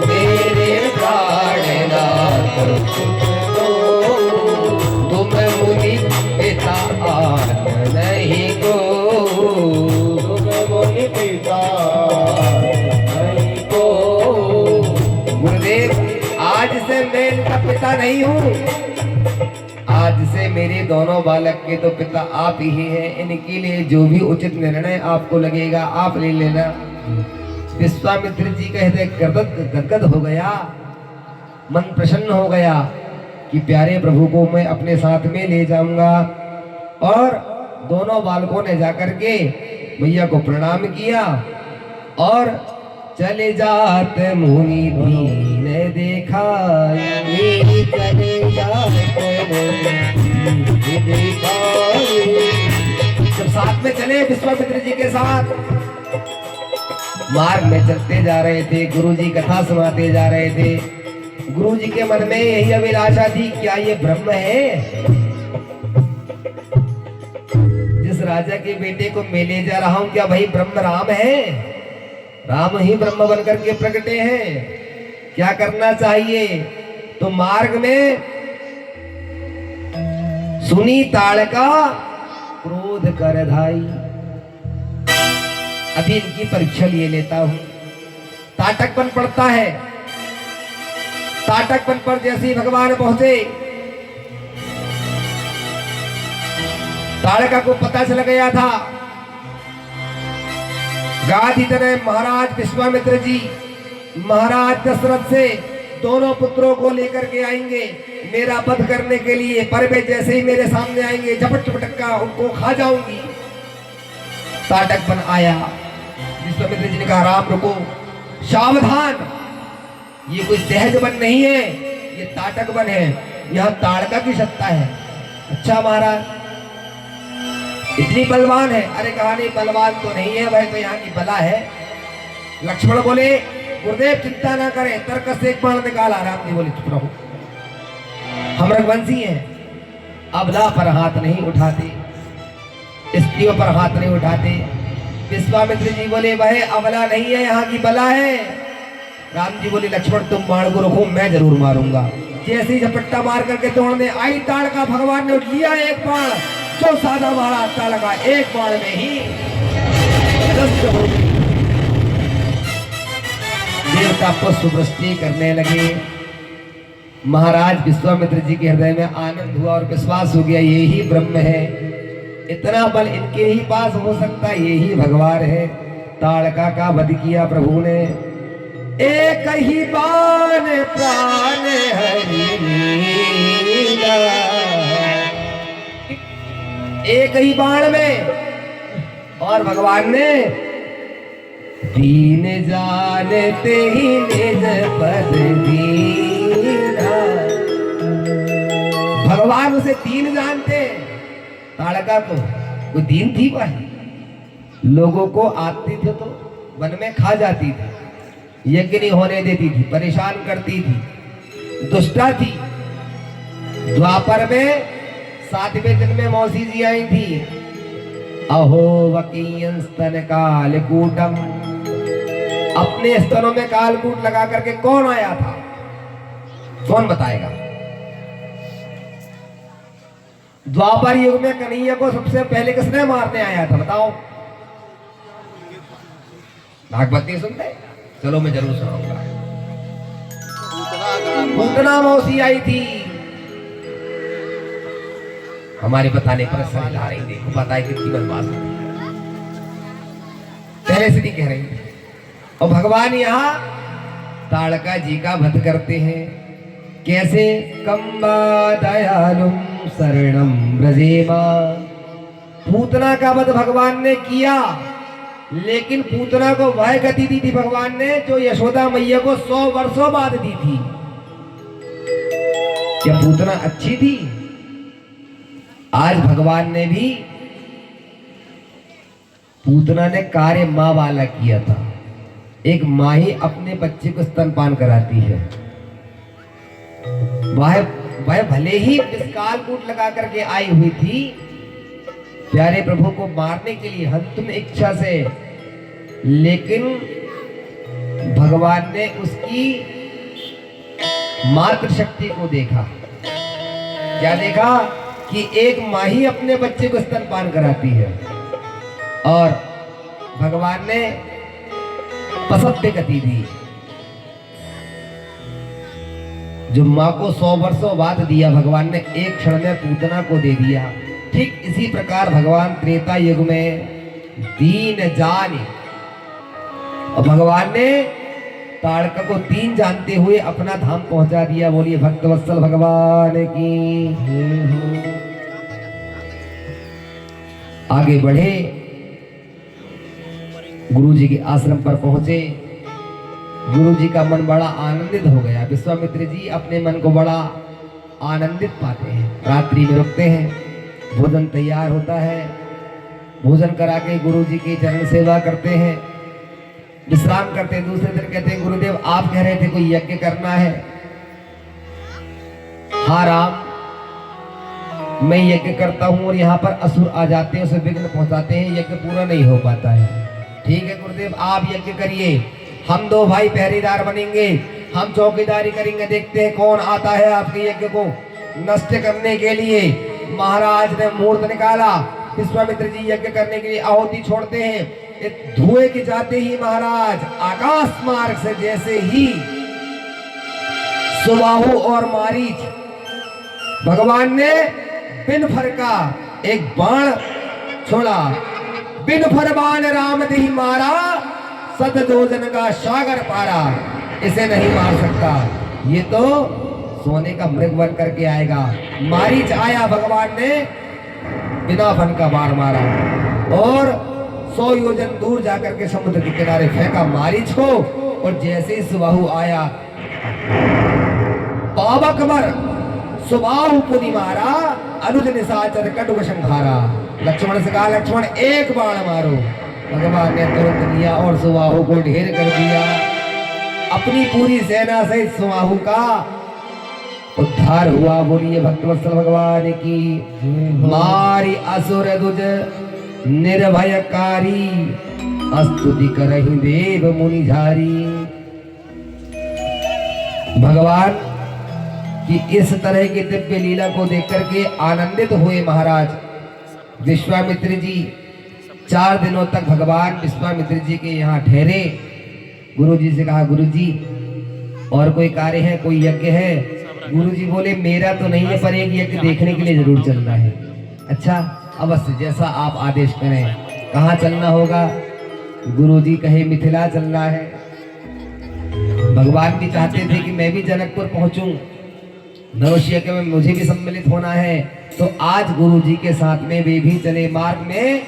A: मेरे प्राणनाथ सुत दो, तुम नहीं हूँ, आज से मेरे दोनों बालक के तो पिता आप ही हैं। इनके लिए जो भी उचित निर्णय आपको लगेगा आप ले लेना। विश्वामित्र जी कहते गदगद हो गया, मन प्रसन्न हो गया कि प्यारे प्रभु को मैं अपने साथ में ले जाऊंगा। और दोनों बालकों ने जाकर के मैया को प्रणाम किया और चले जाते मुनि दीन देखा, चले जाते मुनि देखा। जब साथ में चले विश्वामित्र जी के साथ मार्ग में चलते जा रहे थे, गुरु जी कथा सुनाते जा रहे थे। गुरु जी के मन में यही अभिलाषा थी, क्या ये ब्रह्म है? जिस राजा के बेटे को मैं ले जा रहा हूं, क्या वही ब्रह्म राम है? राम ही ब्रह्म बनकर के प्रकटे हैं। क्या करना चाहिए? तो मार्ग में सुनी ताड़का क्रोध कर धाई। अभी इनकी परीक्षा लिए लेता हूं। ताटकपन पड़ता है। ताटकपन पर जैसे ही भगवान पहुंचे, ताड़का को पता चल गया था गादीधर महाराज विश्वामित्र जी महाराज दशरथ से दोनों पुत्रों को लेकर के आएंगे मेरा वध करने के लिए। पर वे जैसे ही मेरे सामने आएंगे झपट झपटका उनको खा जाऊंगी। ताटकपन आया। विश्वामित्र जी ने कहा राम रुको, सावधान, ये कोई सहज वन नहीं है, ये ताटक वन है, यहाँ ताड़का की सत्ता है। अच्छा महाराज, इतनी बलवान है? अरे कहा नहीं, बलवान तो नहीं है, वह तो यहाँ की बला है। लक्ष्मण बोले गुरुदेव चिंता ना करें, तर्क से एक बाण निकाला। राम जी बोले चुप रहो, हम रघुवंशी हैं, अबला पर हाथ नहीं उठाते, स्त्रियों पर हाथ नहीं उठाते। विश्वामित्र जी बोले वह अबला नहीं है, यहाँ की बला है। राम जी बोले लक्ष्मण तुम बाण को रखो, मैं जरूर मारूंगा। जैसे ही झपट्टा मार करके तोड़ने आई ताड़का, भगवान ने उठ लिया एक बाण, जो साधा मारा ताड़का एक बाण में ही नष्ट हो गई। देवता पुष्प वृष्टि करने लगे। महाराज विश्वामित्र जी के हृदय में आनंद हुआ और विश्वास हो गया यही ब्रह्म है। इतना बल इनके ही पास हो सकता है, यही भगवान है। ताड़का का वध किया प्रभु ने। एक ही बाण प्राण हरिला, एक ही बाण में। और भगवान ने दीन जानते ही निज पद दीना। भगवान उसे दीन जानते। ताड़का को वो दीन थी, वह लोगों को आती थी तो वन में खा जाती थी, यज्ञ नहीं होने देती थी, परेशान करती थी, दुष्टा थी। द्वापर में 7वें दिन में मौसी जी आई थी। अहो वकीयं स्तन कालकूटम, अपने स्तनों में कालकूट लगा करके कौन आया था? कौन बताएगा? द्वापर युग में कन्हैया को सबसे पहले किसने मारने आया था बताओ? भागवत नहीं सुनते? चलो मैं जरूर सुनाऊंगा। पूतना मौसी आई थी। हमारे बताने पर समझ आ रही, देखो पता है कितनी बदमाश है, पहले से नहीं कह रही। और भगवान यहाँ ताड़का जी का वध करते हैं। कैसे? कम्बा दयालुम शरणम ब्रजेमा। पूतना का वध भगवान ने किया, लेकिन पूतना को वह गति दी थी भगवान ने जो यशोदा मैया को 100 वर्षों बाद दी थी। क्या पूतना अच्छी थी? आज भगवान ने भी, पूतना ने कार्य माँ वाला किया था। एक माँ ही अपने बच्चे को स्तनपान कराती है। वह भले ही विषकालकूट लगा करके आई हुई थी प्यारे प्रभु को मारने के लिए हंतुम इच्छा से, लेकिन भगवान ने उसकी मातृशक्ति को देखा। क्या देखा? कि एक माँ ही अपने बच्चे को स्तनपान कराती है, और भगवान ने पसत्य गति दी। जो माँ को 100 वर्षों बाद दिया भगवान ने एक क्षण में पूतना को दे दिया। ठीक इसी प्रकार भगवान त्रेता युग में दीन जाने और भगवान ने ताड़का को दीन जानते हुए अपना धाम पहुंचा दिया। बोलिए भक्तवत्सल भगवान की। आगे बढ़े, गुरु जी के आश्रम पर पहुंचे। गुरु जी का मन बड़ा आनंदित हो गया। विश्वामित्र जी अपने मन को बड़ा आनंदित पाते हैं। रात्रि में रुकते हैं, भोजन तैयार होता है, भोजन करा के गुरु जी की चरण सेवा करते हैं, विश्राम करते हैं। दूसरे दिन कहते हैं गुरुदेव आप कह रहे थे कोई यज्ञ करना है। हाँ राम, मैं यज्ञ करता हूं और यहाँ पर असुर आ जाते हैं, उसे विघ्न पहुंचाते हैं, यज्ञ पूरा नहीं हो पाता है। ठीक है गुरुदेव, आप यज्ञ करिए, हम दो भाई पहरेदार बनेंगे, हम चौकीदारी करेंगे, देखते हैं कौन आता है आपके यज्ञ को नष्ट करने के लिए। महाराज ने मुहूर्त निकाला, विश्वामित्र जी यज्ञ करने के लिए आहुति छोड़ते हैं। धुएं के जाते ही महाराज आकाश मार्ग से जैसे ही सुबाहु और मारीच भगवान ने बिन फर का एक बाण छोड़ा। बिन फर बाण राम देहि मारा, सद दोजन का सागर पारा। इसे नहीं मार सकता, ये तो सोने का मृग बन करके आएगा। मारीच आया, भगवान ने बिना फन का बाण मारा और 100 योजन दूर जाकर के समुद्र के किनारे फेंका मारीच को। और जैसे ही सुबाहु आया, पावक बर सुबाहु पुनि मारा, अनुज निशाचर कटुक संहारा। लक्ष्मण से कहा लक्ष्मण एक बाण मारो। भगवान ने तुरंत लिया और सुबाहु को ढेर कर दिया। अपनी पूरी सेना से सुबाहु का उद्धार हुआ। बोलिए भक्तवत्सल भगवान की। मारी असुर दुज निर्भयकारी, स्तुति करहि देव मुनि झारी। भगवान की इस तरह की दिव्य लीला को देख करके आनंदित हुए महाराज विश्वामित्र जी। 4 दिनों तक भगवान विश्वामित्र जी के यहाँ ठहरे। गुरु जी से कहा गुरु जी और कोई कार्य है, कोई यज्ञ है? गुरु जी बोले मेरा तो नहीं है, पर एक यज्ञ देखने के लिए जरूर चलना है। अच्छा अवश्य, जैसा आप आदेश करें। कहाँ चलना होगा? गुरु जी कहे मिथिला चलना है। भगवान भी चाहते थे कि मैं भी जनकपुर पहुंचूं, नवोशी यज्ञ में मुझे भी सम्मिलित होना है। तो आज गुरु जी के साथ में वे भी चले। मार्ग में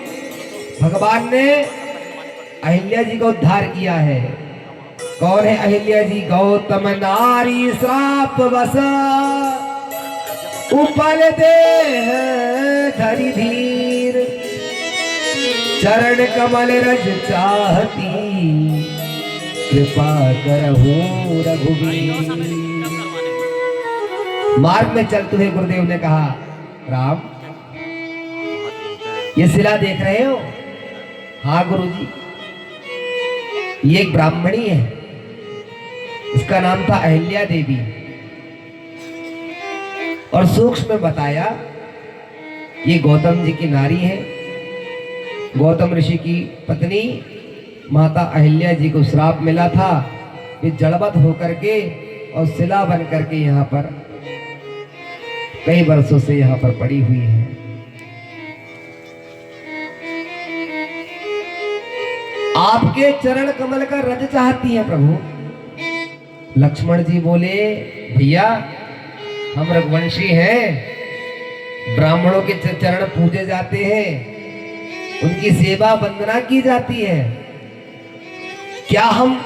A: भगवान ने अहिल्या जी का उद्धार किया है। कौन है अहिल्या जी? गौतम नारी श्राप बस, उपल देह धरि धीर, चरण कमल रज चाहती, कृपा करहु रघुवीर। मार्ग में चलते हुए गुरुदेव ने कहा राम ये शिला देख रहे हो? हाँ गुरुजी, ये एक ब्राह्मणी है, इसका नाम था अहिल्या देवी। और सूक्ष्म में बताया ये गौतम जी की नारी है। गौतम ऋषि की पत्नी माता अहिल्या जी को श्राप मिला था, वे जड़वत होकर के और शिला बन करके यहाँ पर कई वर्षों से यहाँ पर पड़ी हुई है। आपके चरण कमल का रज चाहती है प्रभु। लक्ष्मण जी बोले भैया हम रघुवंशी हैं, ब्राह्मणों के चरण पूजे जाते हैं, उनकी सेवा वंदना की जाती है, क्या हम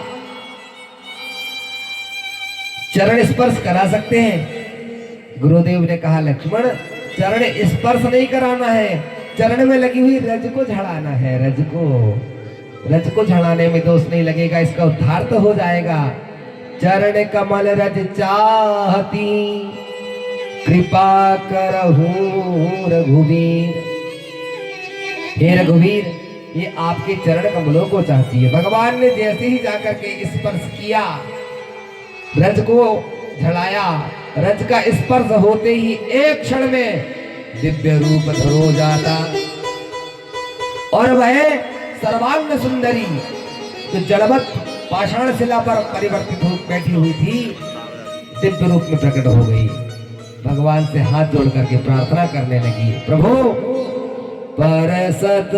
A: चरण स्पर्श करा सकते हैं? गुरुदेव ने कहा लक्ष्मण चरण स्पर्श नहीं कराना है, चरण में लगी हुई रज को झड़ाना है। रज को झड़ाने में दोष नहीं लगेगा, इसका उद्धार तो हो जाएगा। चरण कमल रज चाहती, कृपा करहु रघुवीर। हे रघुवीर, ये आपके चरण कमलों को चाहती है। भगवान ने जैसे ही जाकर के स्पर्श किया, रज को झड़ाया, रज का स्पर्श होते ही एक क्षण में दिव्य रूप धरो जाता। और वह सर्वांग सुंदरी जो जड़वत पाषाण शिला पर परिवर्तित हो बैठी हुई थी, दिव्य रूप में प्रकट हो गई। भगवान से हाथ जोड़ करके प्रार्थना करने लगी, प्रभु परसत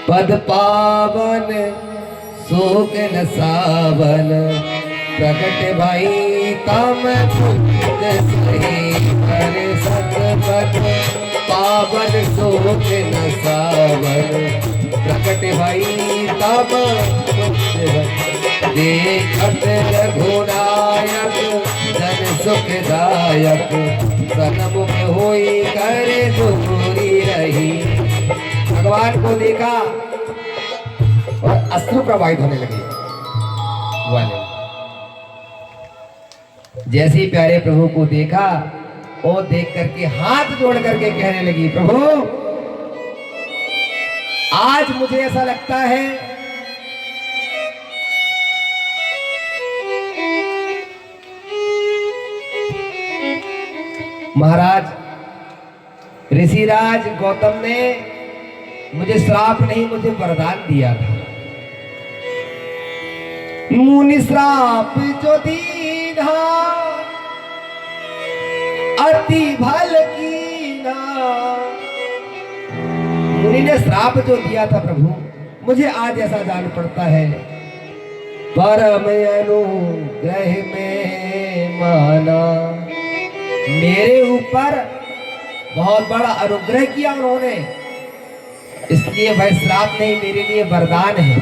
A: पद पावन शोक न सावन, प्रकट भाई तम पुण्य सही। परसत पद पावन शोक न सावन, प्रकट भाई तम पुण्य देखत रघुनायक जन सुखदायक, सनमुख होई करे दूरी रही। भगवान को देखा और अश्रु प्रवाहित होने लगे। वाले जैसे ही प्यारे प्रभु को देखा और देख करके हाथ जोड़ करके कहने लगी, प्रभु आज मुझे ऐसा लगता है महाराज ऋषिराज गौतम ने मुझे श्राप नहीं, मुझे वरदान दिया था। मुनि श्राप जो दीना अति भल कीना। मुनि ने श्राप जो दिया था प्रभु, मुझे आज ऐसा जान पड़ता है, परम अनुग्रह में माना। मेरे ऊपर बहुत बड़ा अनुग्रह किया उन्होंने, इसलिए वह श्राप नहीं, मेरे लिए वरदान है।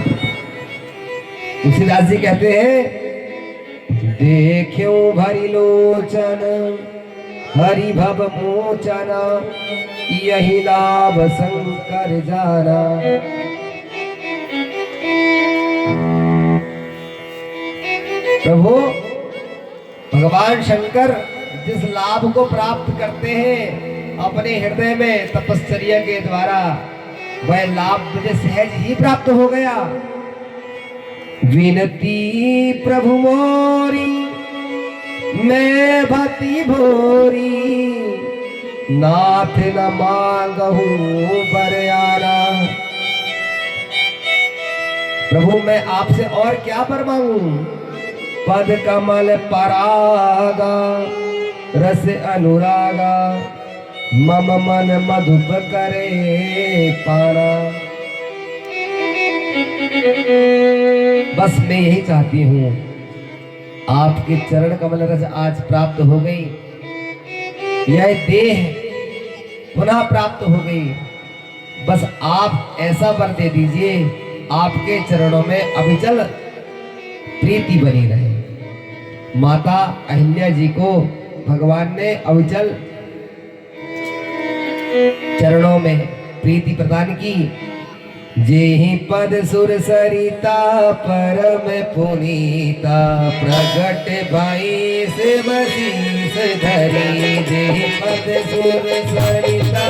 A: तुलसीदास जी कहते हैं, देखो भरी लोचन हरि भव मोचन, यही लाभ शंकर जाना। प्रभु भगवान शंकर जिस लाभ को प्राप्त करते हैं अपने हृदय में तपश्चर्या के द्वारा, वह लाभ मुझे सहज ही प्राप्त हो गया। विनती प्रभु मोरी मैं भक्ति भोरी, नाथ न मांगहु बरयाना। प्रभु मैं आपसे और क्या वर मांगू, पद कमल परागा रस अनुरागा, मम मन मधुप करे पाना। बस मैं यही चाहती हूँ, आपके चरण कमल रस आज प्राप्त हो गई, यह देह पुनः प्राप्त हो गई। बस आप ऐसा वर दे दीजिए, आपके चरणों में अविचल प्रीति बनी रहे। माता अहिल्या जी को भगवान ने अविचल चरणों में प्रीति प्रदान की। जेहि पद सुर सरिता परम पुनीता, प्रगट भाई से बसीस धरी। जेहि पद सुर सरिता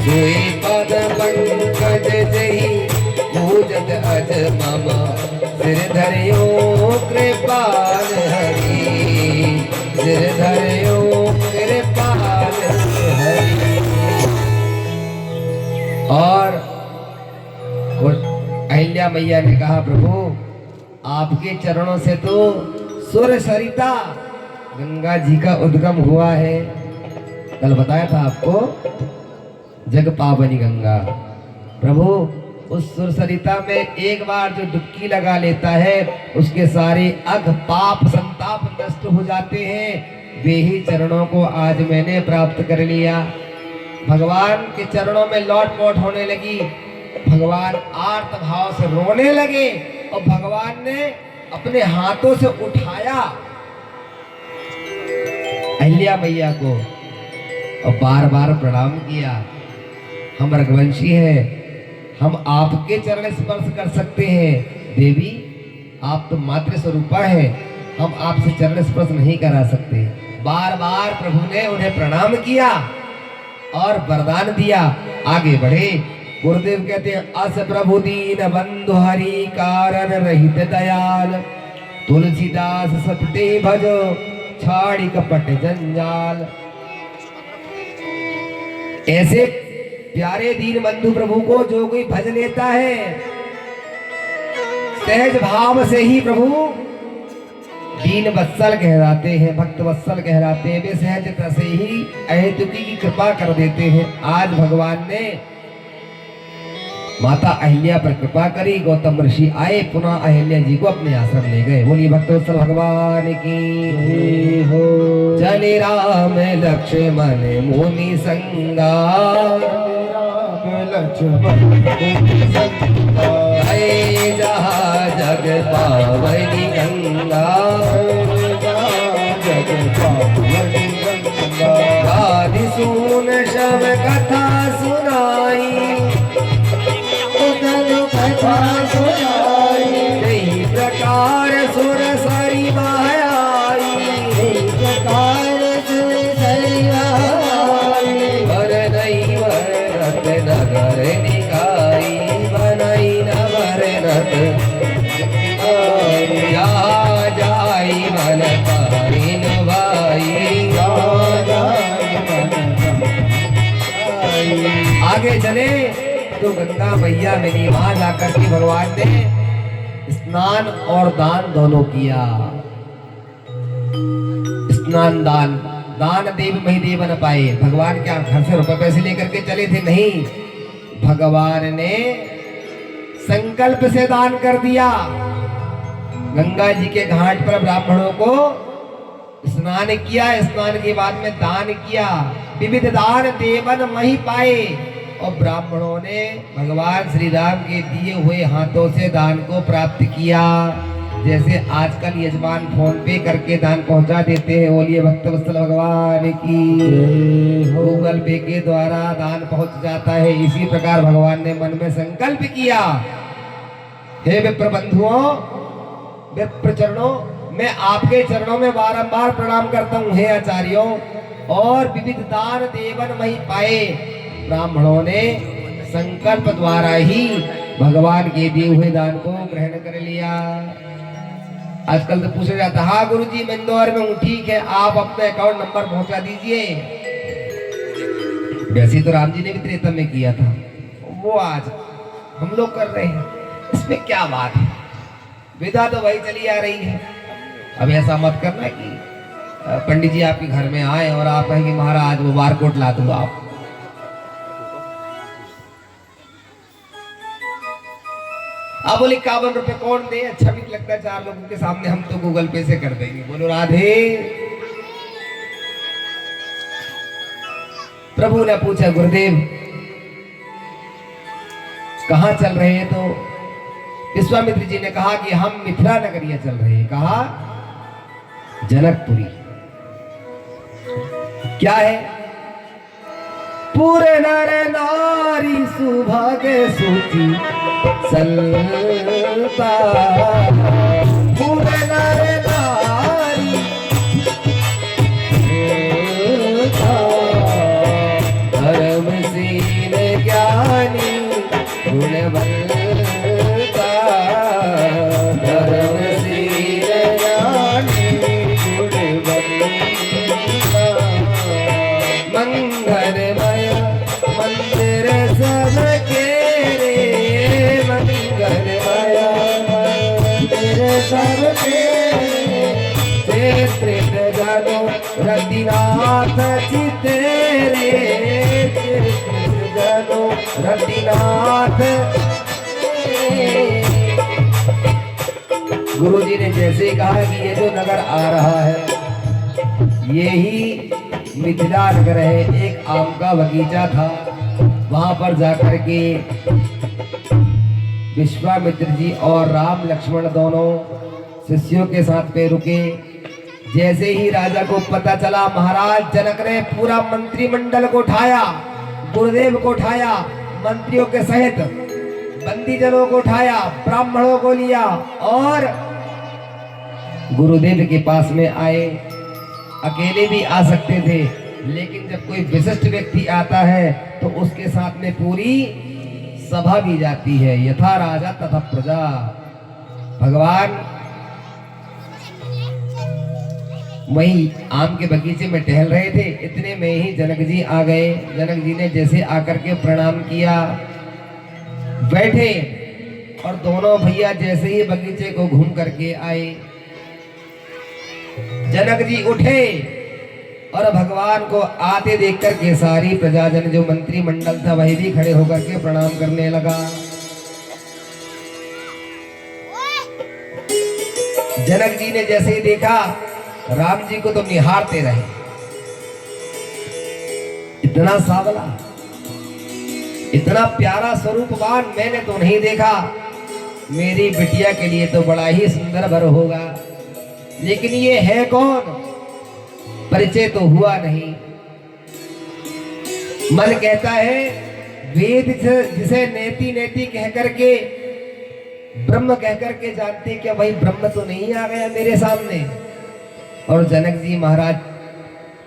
A: सोई पद पंकज जही पूजत अज मम, सिर धरियो कृपाल हरि। सिर धरियो कृपाल हरि। और अहिल्या मैया ने कहा, प्रभु आपके चरणों से तो सुर सरिता गंगा जी का उद्गम हुआ है। कल बताया था आपको, जग पावनी गंगा। प्रभु उस सुरसरिता में एक बार जो डुबकी लगा लेता है, उसके सारे अघ पाप संताप नष्ट हो जाते हैं। वे ही चरणों को आज मैंने प्राप्त कर लिया। भगवान के चरणों में लौट पोट होने लगी। भगवान आर्त भाव से रोने लगे और भगवान ने अपने हाथों से उठाया अहिल्या मैया को और बार बार प्रणाम किया। हम रघुवंशी हैं, हम आपके चरण स्पर्श कर सकते हैं। देवी आप तो मातृ स्वरूपा है, हम आपसे चरण स्पर्श नहीं करा सकते। बार बार प्रभु ने उन्हें प्रणाम किया और वरदान दिया। आगे बढ़े। गुरुदेव कहते हैं, अस प्रभु दीन बंधु हरि कारण रहित दयाल, तुलसीदास सतते भजो छाड़ी कपट जंजाल। ऐसे प्यारे दीन बंधु प्रभु को जो कोई भज लेता है सहज भाव से ही प्रभु दीन वत्सल कहलाते हैं, भक्त वत्सल कहलाते हैं। वे सहजता से ही अहेतुकी की कृपा कर देते हैं। आज भगवान ने माता अहिल्या पर कृपा करी, गौतम ऋषि आए, पुनः अहिल्या जी को अपने आश्रम ले गए। बोलिए भक्तवत्सल भगवान की हो। चले राम लक्ष्मण मुनि संगा, गए जहाँ जग पावनी गंगा, गाधि सुन शव कथा सुनाई, यही प्रकार सुर सरी बहाई, वर नहीं वरत नगर निकाई, बनई न वरत या जाई मन पारिन भाई। आगे चले तो गंगा मैया मिली, वहां जाकर के भगवान ने स्नान और दान दोनों किया। स्नान दान, दान देव मही देव न पाए। भगवान क्या घर से रुपए पैसे लेकर के चले थे? नहीं, भगवान ने संकल्प से दान कर दिया। गंगा जी के घाट पर ब्राह्मणों को स्नान किया, स्नान के बाद में दान किया। विविध दान देवन मही पाए, और ब्राह्मणों ने भगवान श्री राम के दिए हुए हाथों से दान को प्राप्त किया। जैसे आजकल यजमान फोन पे करके दान पहुंचा देते हैं। बोलिए भक्तवत्सल भगवान की। गूगल पे के द्वारा दान पहुंच जाता है। इसी प्रकार भगवान ने मन में संकल्प किया, हे विप्र बंधुओं, विप्र चरणों, मैं आपके चरणों में बारंबार प्रणाम करता हूँ हे आचार्यों। और विविध दान देवन मही पाए। ब्राह्मणों ने संकल्प द्वारा ही भगवान के दिए हुए दान को ग्रहण कर लिया। आजकल तो पूछा जाता, हाँ गुरु जी मैं इंदौर में हूँ, ठीक है आप अपना अकाउंट नंबर पहुंचा दीजिए। वैसे तो राम जी ने भी त्रेता में किया था, वो आज हम लोग कर रहे हैं, इसमें क्या बात है? विधा तो वही चली आ रही है। अब ऐसा मत करना कि पंडित जी आपके घर में आए और आप कहें कि महाराज वो बारकोड ला दूंगा आप। आप बोले 51 रुपए कौन दे? अच्छा भी लगता है 4 लोगों के सामने, हम तो गूगल पे से कर देंगे। बोलो राधे। प्रभु ने पूछा, गुरुदेव कहाँ चल रहे हैं? तो विश्वामित्र जी ने कहा कि हम मिथिला नगरिया चल रहे हैं। कहा जनकपुरी। क्या है? पूरे नर नारी सुभागे सूची सलता, पूरे नर नारी धर्मशील ज्ञानी गुणवंता, धर्मशील ज्ञानी गुणवंता, मंगलमय मंदिर सबके रे, मंगलमय मंदिर सबके रे, जानो रतिनाथ चितेरे, जानो रतिनाथ। गुरु जी ने जैसे ही कहा कि ये जो नगर आ रहा है ये ही मिथिला नगर है। एक आम का बगीचा था, वहां पर जाकर के विश्वामित्र जी और राम लक्ष्मण दोनों शिष्यों के साथ पे रुके। जैसे ही राजा को पता चला, महाराज जनक ने पूरा मंत्रिमंडल को उठाया, गुरुदेव को उठाया, मंत्रियों के सहित बंदीजनों को उठाया, ब्राह्मणों को लिया और गुरुदेव के पास में आए। अकेले भी आ सकते थे, लेकिन जब कोई विशिष्ट व्यक्ति आता है तो उसके साथ में पूरी सभा भी जाती है। यथा राजा तथा प्रजा। भगवान वहीं आम के बगीचे में टहल रहे थे, इतने में ही जनक जी आ गए। जनक जी ने जैसे आकर के प्रणाम किया, बैठे, और दोनों भैया जैसे ही बगीचे को घूम करके आए, जनक जी उठे और भगवान को आते देख करके सारी प्रजाजन, जो मंत्रिमंडल था, वही भी खड़े होकर के प्रणाम करने लगा। जनक जी ने जैसे ही देखा, राम जी को तो निहारते रहे। इतना सावला, इतना प्यारा स्वरूपवान मैंने तो नहीं देखा। मेरी बिटिया के लिए तो बड़ा ही सुंदर वर होगा, लेकिन ये है कौन, परिचय तो हुआ नहीं। मन कहता है वेद जिसे नेति नेति कह करके, ब्रह्म कह करके जानते, क्या वही ब्रह्म तो नहीं आ गया मेरे सामने। और जनक जी महाराज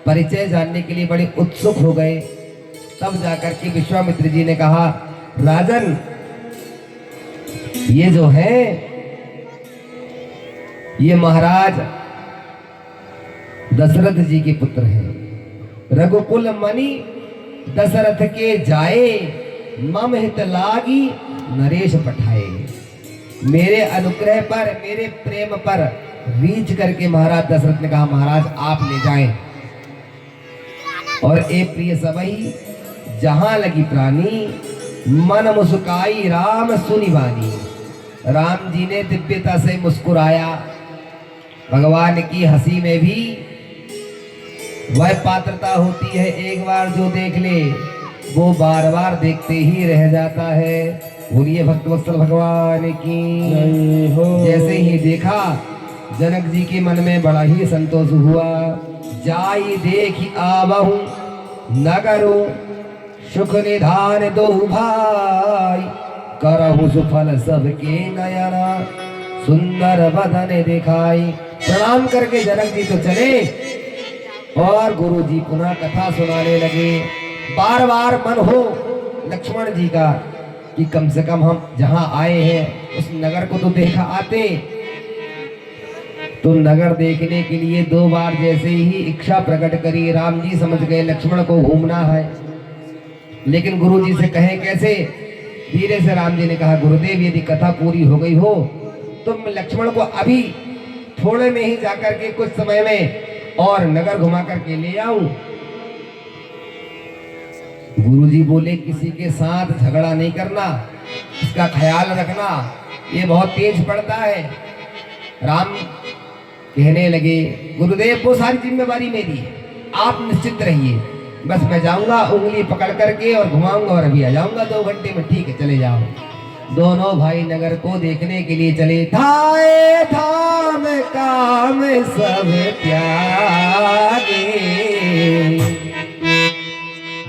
A: परिचय जानने के लिए बड़े उत्सुक हो गए। तब जाकर के विश्वामित्र जी ने कहा, राजन, ये जो है, ये महाराज दशरथ जी के पुत्र हैं। रघुकुल मणि दशरथ के जाए, मम हित लागी नरेश पठाए। मेरे अनुग्रह पर, मेरे प्रेम पर रीझ करके महाराज दशरथ ने कहा, महाराज आप ले जाएं। और ए प्रिय सबही, जहां लगी प्राणी, मन मुस्काई राम सुनी वाणी। राम जी ने दिव्यता से मुस्कुराया। भगवान की हंसी में भी वह पात्रता होती है, एक बार जो देख ले वो बार बार देखते ही रह जाता है। बोलिए भक्तवत्सल भगवान की
B: जय हो।
A: जैसे ही देखा, जनक जी के मन में बड़ा ही संतोष हुआ। जाई देखी आबहु नगरो, सुख निधान दो भाई। करहु सुफल सबके नयना, सुंदर बदन दिखाई। प्रणाम करके जनक जी तो चले, और गुरु जी पुनः कथा सुनाने लगे। बार बार मन हो लक्ष्मण जी का कि कम से कम हम जहां आए हैं उस नगर को तो देखा आते। तो नगर देखने के लिए 2 बार जैसे ही इच्छा प्रकट करी, राम जी समझ गए लक्ष्मण को घूमना है। लेकिन गुरु जी से कहे कैसे। धीरे से राम जी ने कहा, गुरुदेव यदि कथा पूरी हो गई हो तो मैं लक्ष्मण को अभी थोड़े में ही जाकर के कुछ समय में और नगर घुमा करके ले आऊं। गुरुजी बोले, किसी के साथ झगड़ा नहीं करना, इसका ख्याल रखना, ये बहुत तेज पड़ता है। राम कहने लगे, गुरुदेव वो सारी जिम्मेवारी मेरी है, आप निश्चित रहिए, बस मैं जाऊंगा उंगली पकड़ करके और घुमाऊंगा और अभी आ जाऊंगा 2 घंटे में। ठीक है, चले जाओ। दोनों भाई नगर को देखने के लिए चले। धाए धाम काम सब त्यागे,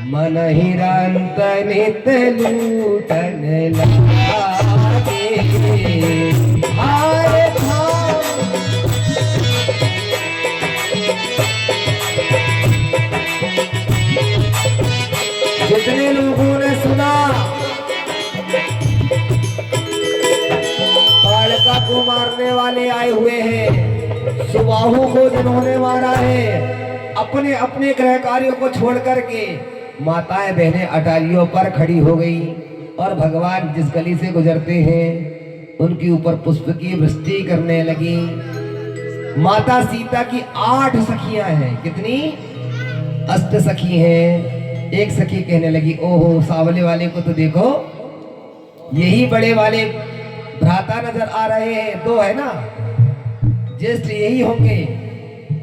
A: मन हिरंत नित लूटन लागे। धाए धाम जितने लोगों ने सुना, बालका को मारने वाले आए हुए हैं, सुबाहु को जिन्होंने मारा है, अपने अपने गृह कार्यों को छोड़ करके माताएं बहनें अटारियों पर खड़ी हो गई और भगवान जिस गली से गुजरते हैं उनके ऊपर पुष्प की वृष्टि करने लगी। माता सीता की 8 सखियां हैं। कितनी? अष्ट सखी हैं। एक सखी कहने लगी, ओहो सावले वाले को तो देखो, यही बड़े वाले भ्राता नजर आ रहे हैं। 2 है ना, ज्येष्ठ यही होंगे।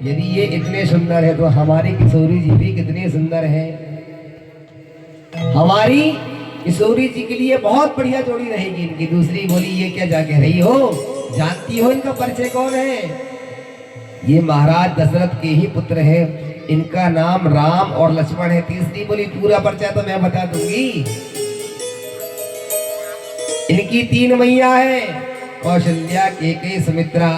A: यदि ये इतने सुंदर है तो हमारी किशोरी जी भी कितने सुंदर है। हमारी किशोरी जी के लिए बहुत बढ़िया जोड़ी रहेगी इनकी। दूसरी बोली, ये क्या जा कह रही हो, जानती हो इनका परिचय कौन है? ये महाराज दशरथ के ही पुत्र हैं, इनका नाम राम और लक्ष्मण है। तीसरी बोली, पूरा परिचय तो मैं बता दूंगी। इनकी 3 मैया है, कौशल्या, केकई, सुमित्रा।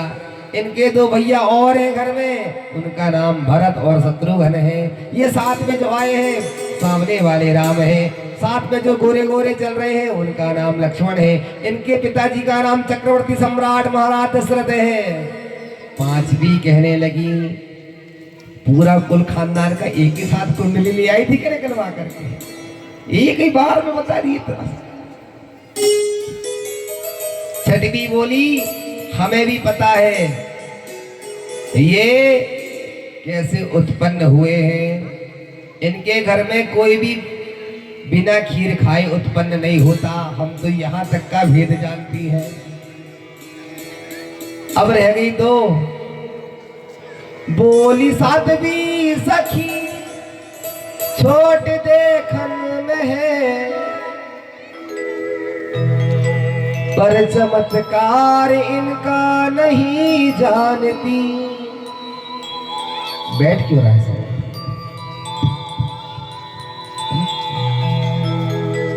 A: इनके 2 भैया और हैं घर में, उनका नाम भरत और शत्रुघ्न है। ये साथ में जो आए हैं सामने वाले राम है, साथ में जो गोरे गोरे चल रहे हैं उनका नाम लक्ष्मण है। इनके पिताजी का नाम चक्रवर्ती सम्राट महाराज दशरथ है। 5वीं कहने लगी, पूरा कुल खानदान का एक ही साथ कुंडली ले आई थी, करे कलवा करके एक ही बार में बता दी। छठवी बोली हमें भी पता है ये कैसे उत्पन्न हुए हैं, इनके घर में कोई भी बिना खीर खाए उत्पन्न नहीं होता, हम तो यहां तक का भेद जानती है। अब रह गई दो। बोली सातवीं सखी छोट देखन में है, पर चमत्कार इनका नहीं जानती। बैठ क्यों रहा है सब?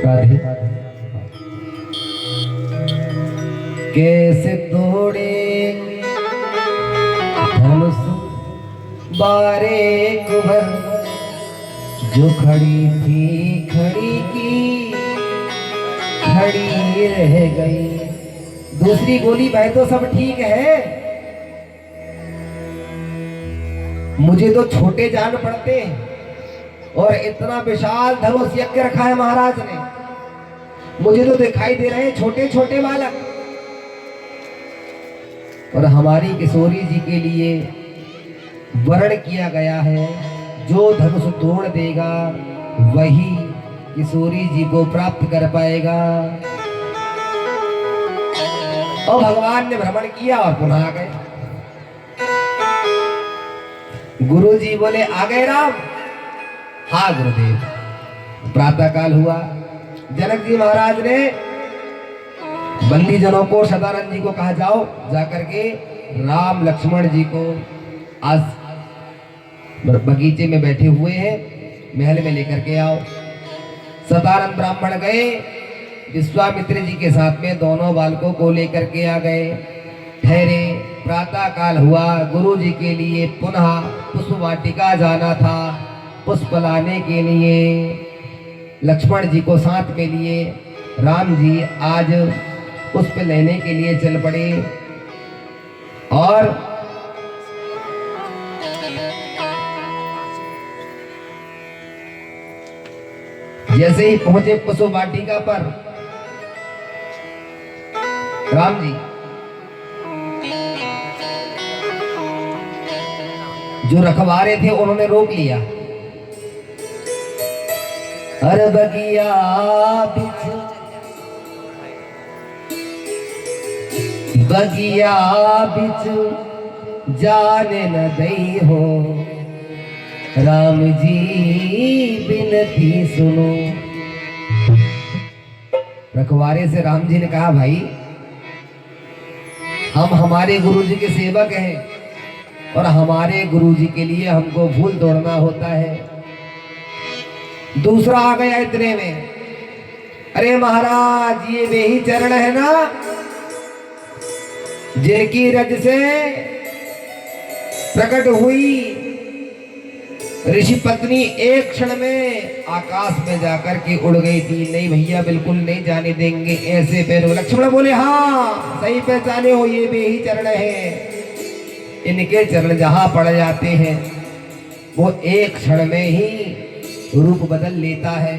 A: राधे कैसे तोड़े धनुष बारे कुबर, जो खड़ी थी खड़ी की खड़ी रह गई। दूसरी गोली भाई तो सब ठीक है, मुझे तो छोटे जान पड़ते हैं, और इतना विशाल धनुष यज्ञ रखा है महाराज ने, मुझे तो दिखाई दे रहे हैं छोटे छोटे बालक। और हमारी किशोरी जी के लिए वर्ण किया गया है, जो धनुष तोड़ देगा वही किशोरी जी को प्राप्त कर पाएगा। और भगवान ने भ्रमण किया और पुनः आ गए। गुरु जी बोले आ गए राम? हाँ गुरुदेव। प्रातः काल हुआ, जनक जी महाराज ने बंदी जनों को सदानंद जी को कहा जाओ जाकर के राम लक्ष्मण जी को आज बगीचे में बैठे हुए हैं, महल में लेकर के आओ। सदानंद ब्राह्मण गए, विश्वामित्र जी के साथ में दोनों बालकों को लेकर के आ गए। ठहरे, प्रातः काल हुआ, गुरु जी के लिए पुनः पुष्प वाटिका जाना था, पुष्प लाने के लिए लक्ष्मण जी को साथ में लिए राम जी आज पुष्प लेने के लिए चल पड़े। और जैसे ही पहुंचे पुष्प वाटिका पर, राम जी जो रखवारे थे उन्होंने रोक लिया। अरे बगिया बगिया बिच जाने न दई हो, राम जी बिनती सुनो। रखवारे से राम जी ने कहा भाई हम हमारे गुरु जी के सेवक हैं और हमारे गुरु जी के लिए हमको फूल तोड़ना होता है। दूसरा आ गया इतने में, अरे महाराज ये वे ही चरण है ना जिनकी रज से प्रकट हुई ऋषि पत्नी एक क्षण में आकाश में जाकर के उड़ गई थी। नहीं भैया बिल्कुल नहीं जाने देंगे ऐसे पैरों। लक्ष्मण बोले हाँ सही पहचाने हो, ये वे ही चरण है। इनके चरण जहां पड़ जाते हैं वो एक क्षण में ही रूप बदल लेता है,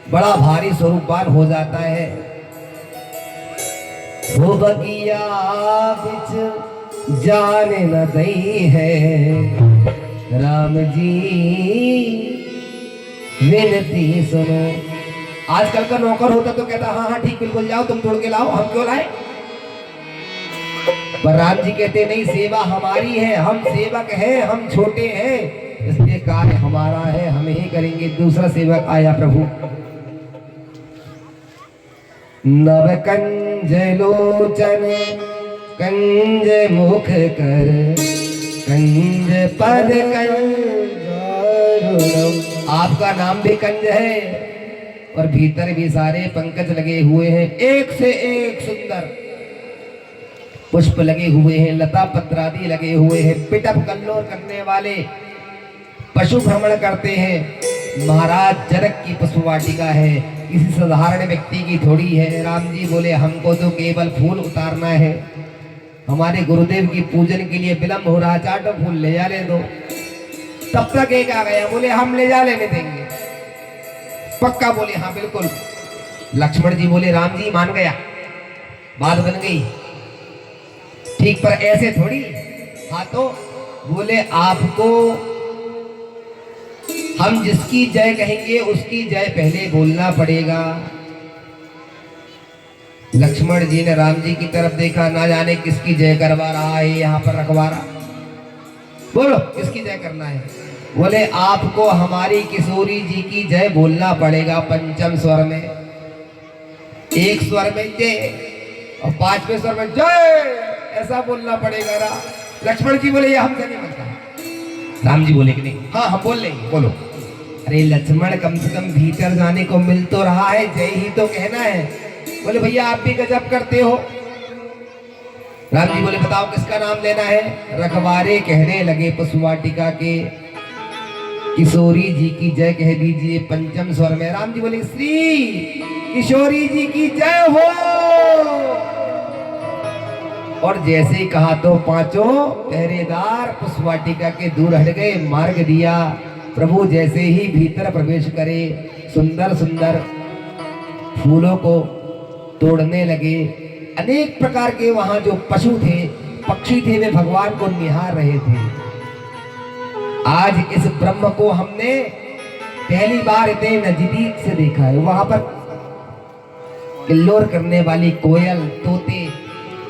A: बड़ा भारी स्वरूपवान हो जाता है। वो बगिया बिच जाने न दई है, राम जी विनती सुनो। आजकल का नौकर होता तो कहता हाँ हाँ ठीक बिल्कुल जाओ तुम तोड़ के लाओ, हम क्यों लाए। पर राम जी कहते नहीं, सेवा हमारी है, हम सेवक हैं, हम छोटे हैं, इसलिए कार्य हमारा है, हम ही करेंगे। दूसरा सेवक आया प्रभु। नव कंज लोचन कंज मुख कर कंज पद कंज। आपका नाम भी कंज है और भीतर भी सारे पंकज लगे हुए हैं, एक से एक सुंदर पुष्प लगे हुए हैं, लता पत्र आदि लगे हुए हैं। पिटप कल्लोर करने वाले पशु भ्रमण करते हैं। महाराज जनक की पुष्प वाटिका है, किसी साधारण व्यक्ति की थोड़ी है। राम जी बोले हमको तो केवल फूल उतारना है, हमारे गुरुदेव की पूजन के लिए विलंब हो रहा, चाटो फूल ले जा ले दो। तब तक एक आ गया, बोले हम ले जा लेने देंगे। पक्का? बोले हाँ बिल्कुल। लक्ष्मण जी बोले राम जी मान गया, बात बन गई। ठीक, पर ऐसे थोड़ी। हाँ तो बोले आपको हम जिसकी जय कहेंगे उसकी जय पहले बोलना पड़ेगा। लक्ष्मण जी ने राम जी की तरफ देखा, ना जाने किसकी जय करवा रहा है यहाँ पर रखवारा। बोलो किसकी जय करना है? बोले आपको हमारी किशोरी जी की जय बोलना पड़ेगा पंचम स्वर में। एक स्वर में जय और पांचवें स्वर में जय, ऐसा बोलना पड़ेगा ना। लक्ष्मण जी बोले ये हमसे नहीं बनता। राम जी बोले कि नहीं, हाँ हम बोल लेंगे, बोलो। अरे लक्ष्मण कम से कम भीतर जाने को मिल तो रहा है, जय ही तो कहना है। बोले भैया आप भी गजब करते हो। राम जी बोले बताओ किसका नाम लेना है? रखवारे कहने लगे पशुवाटिका के, किशोरी जी की जय कह दीजिए पंचम स्वर में। राम जी बोले श्री किशोरी जी की जय हो। और जैसे ही कहा तो पांचों पहरेदार पुष्पवाटिका के दूर हट गए, मार्ग दिया। प्रभु जैसे ही भीतर प्रवेश करे, सुंदर सुंदर फूलों को तोड़ने लगे। अनेक प्रकार के वहां जो पशु थे, पक्षी थे, वे भगवान को निहार रहे थे। आज इस ब्रह्म को हमने पहली बार इतने नजदीक से देखा है। वहां पर किल्लोर करने वाली कोयल, तोते,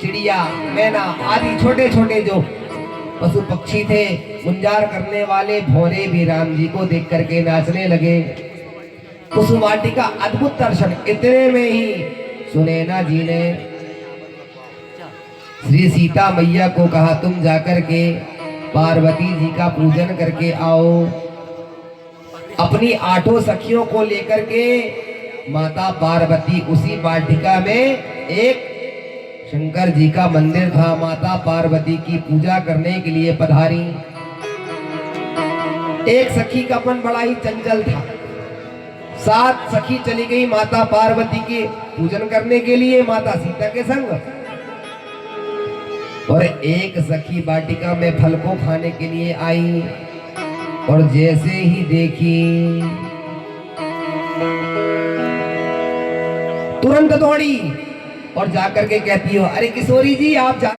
A: चिड़िया, मैना आदि छोटे छोटे जो पशु पक्षी थे, गुंजार करने वाले भोरे भी राम जी को देख करके नाचने लगे। कुसुमाटिका अद्भुत दर्शन। इतने में ही सुनैना जी ने श्री सीता मैया को कहा तुम जाकर के पार्वती जी का पूजन करके आओ। अपनी 8 सखियों को लेकर के माता पार्वती उसी वाटिका में, एक शंकर जी का मंदिर था, माता पार्वती की पूजा करने के लिए पधारी। एक सखी का मन बड़ा ही चंचल था, 7 सखी चली गई माता पार्वती के पूजन करने के लिए माता सीता के संग, और एक सखी वाटिका में फल को खाने के लिए आई। और जैसे ही देखी तुरंत दौड़ी और जाकर के कहती हो अरे किशोरी जी आप जा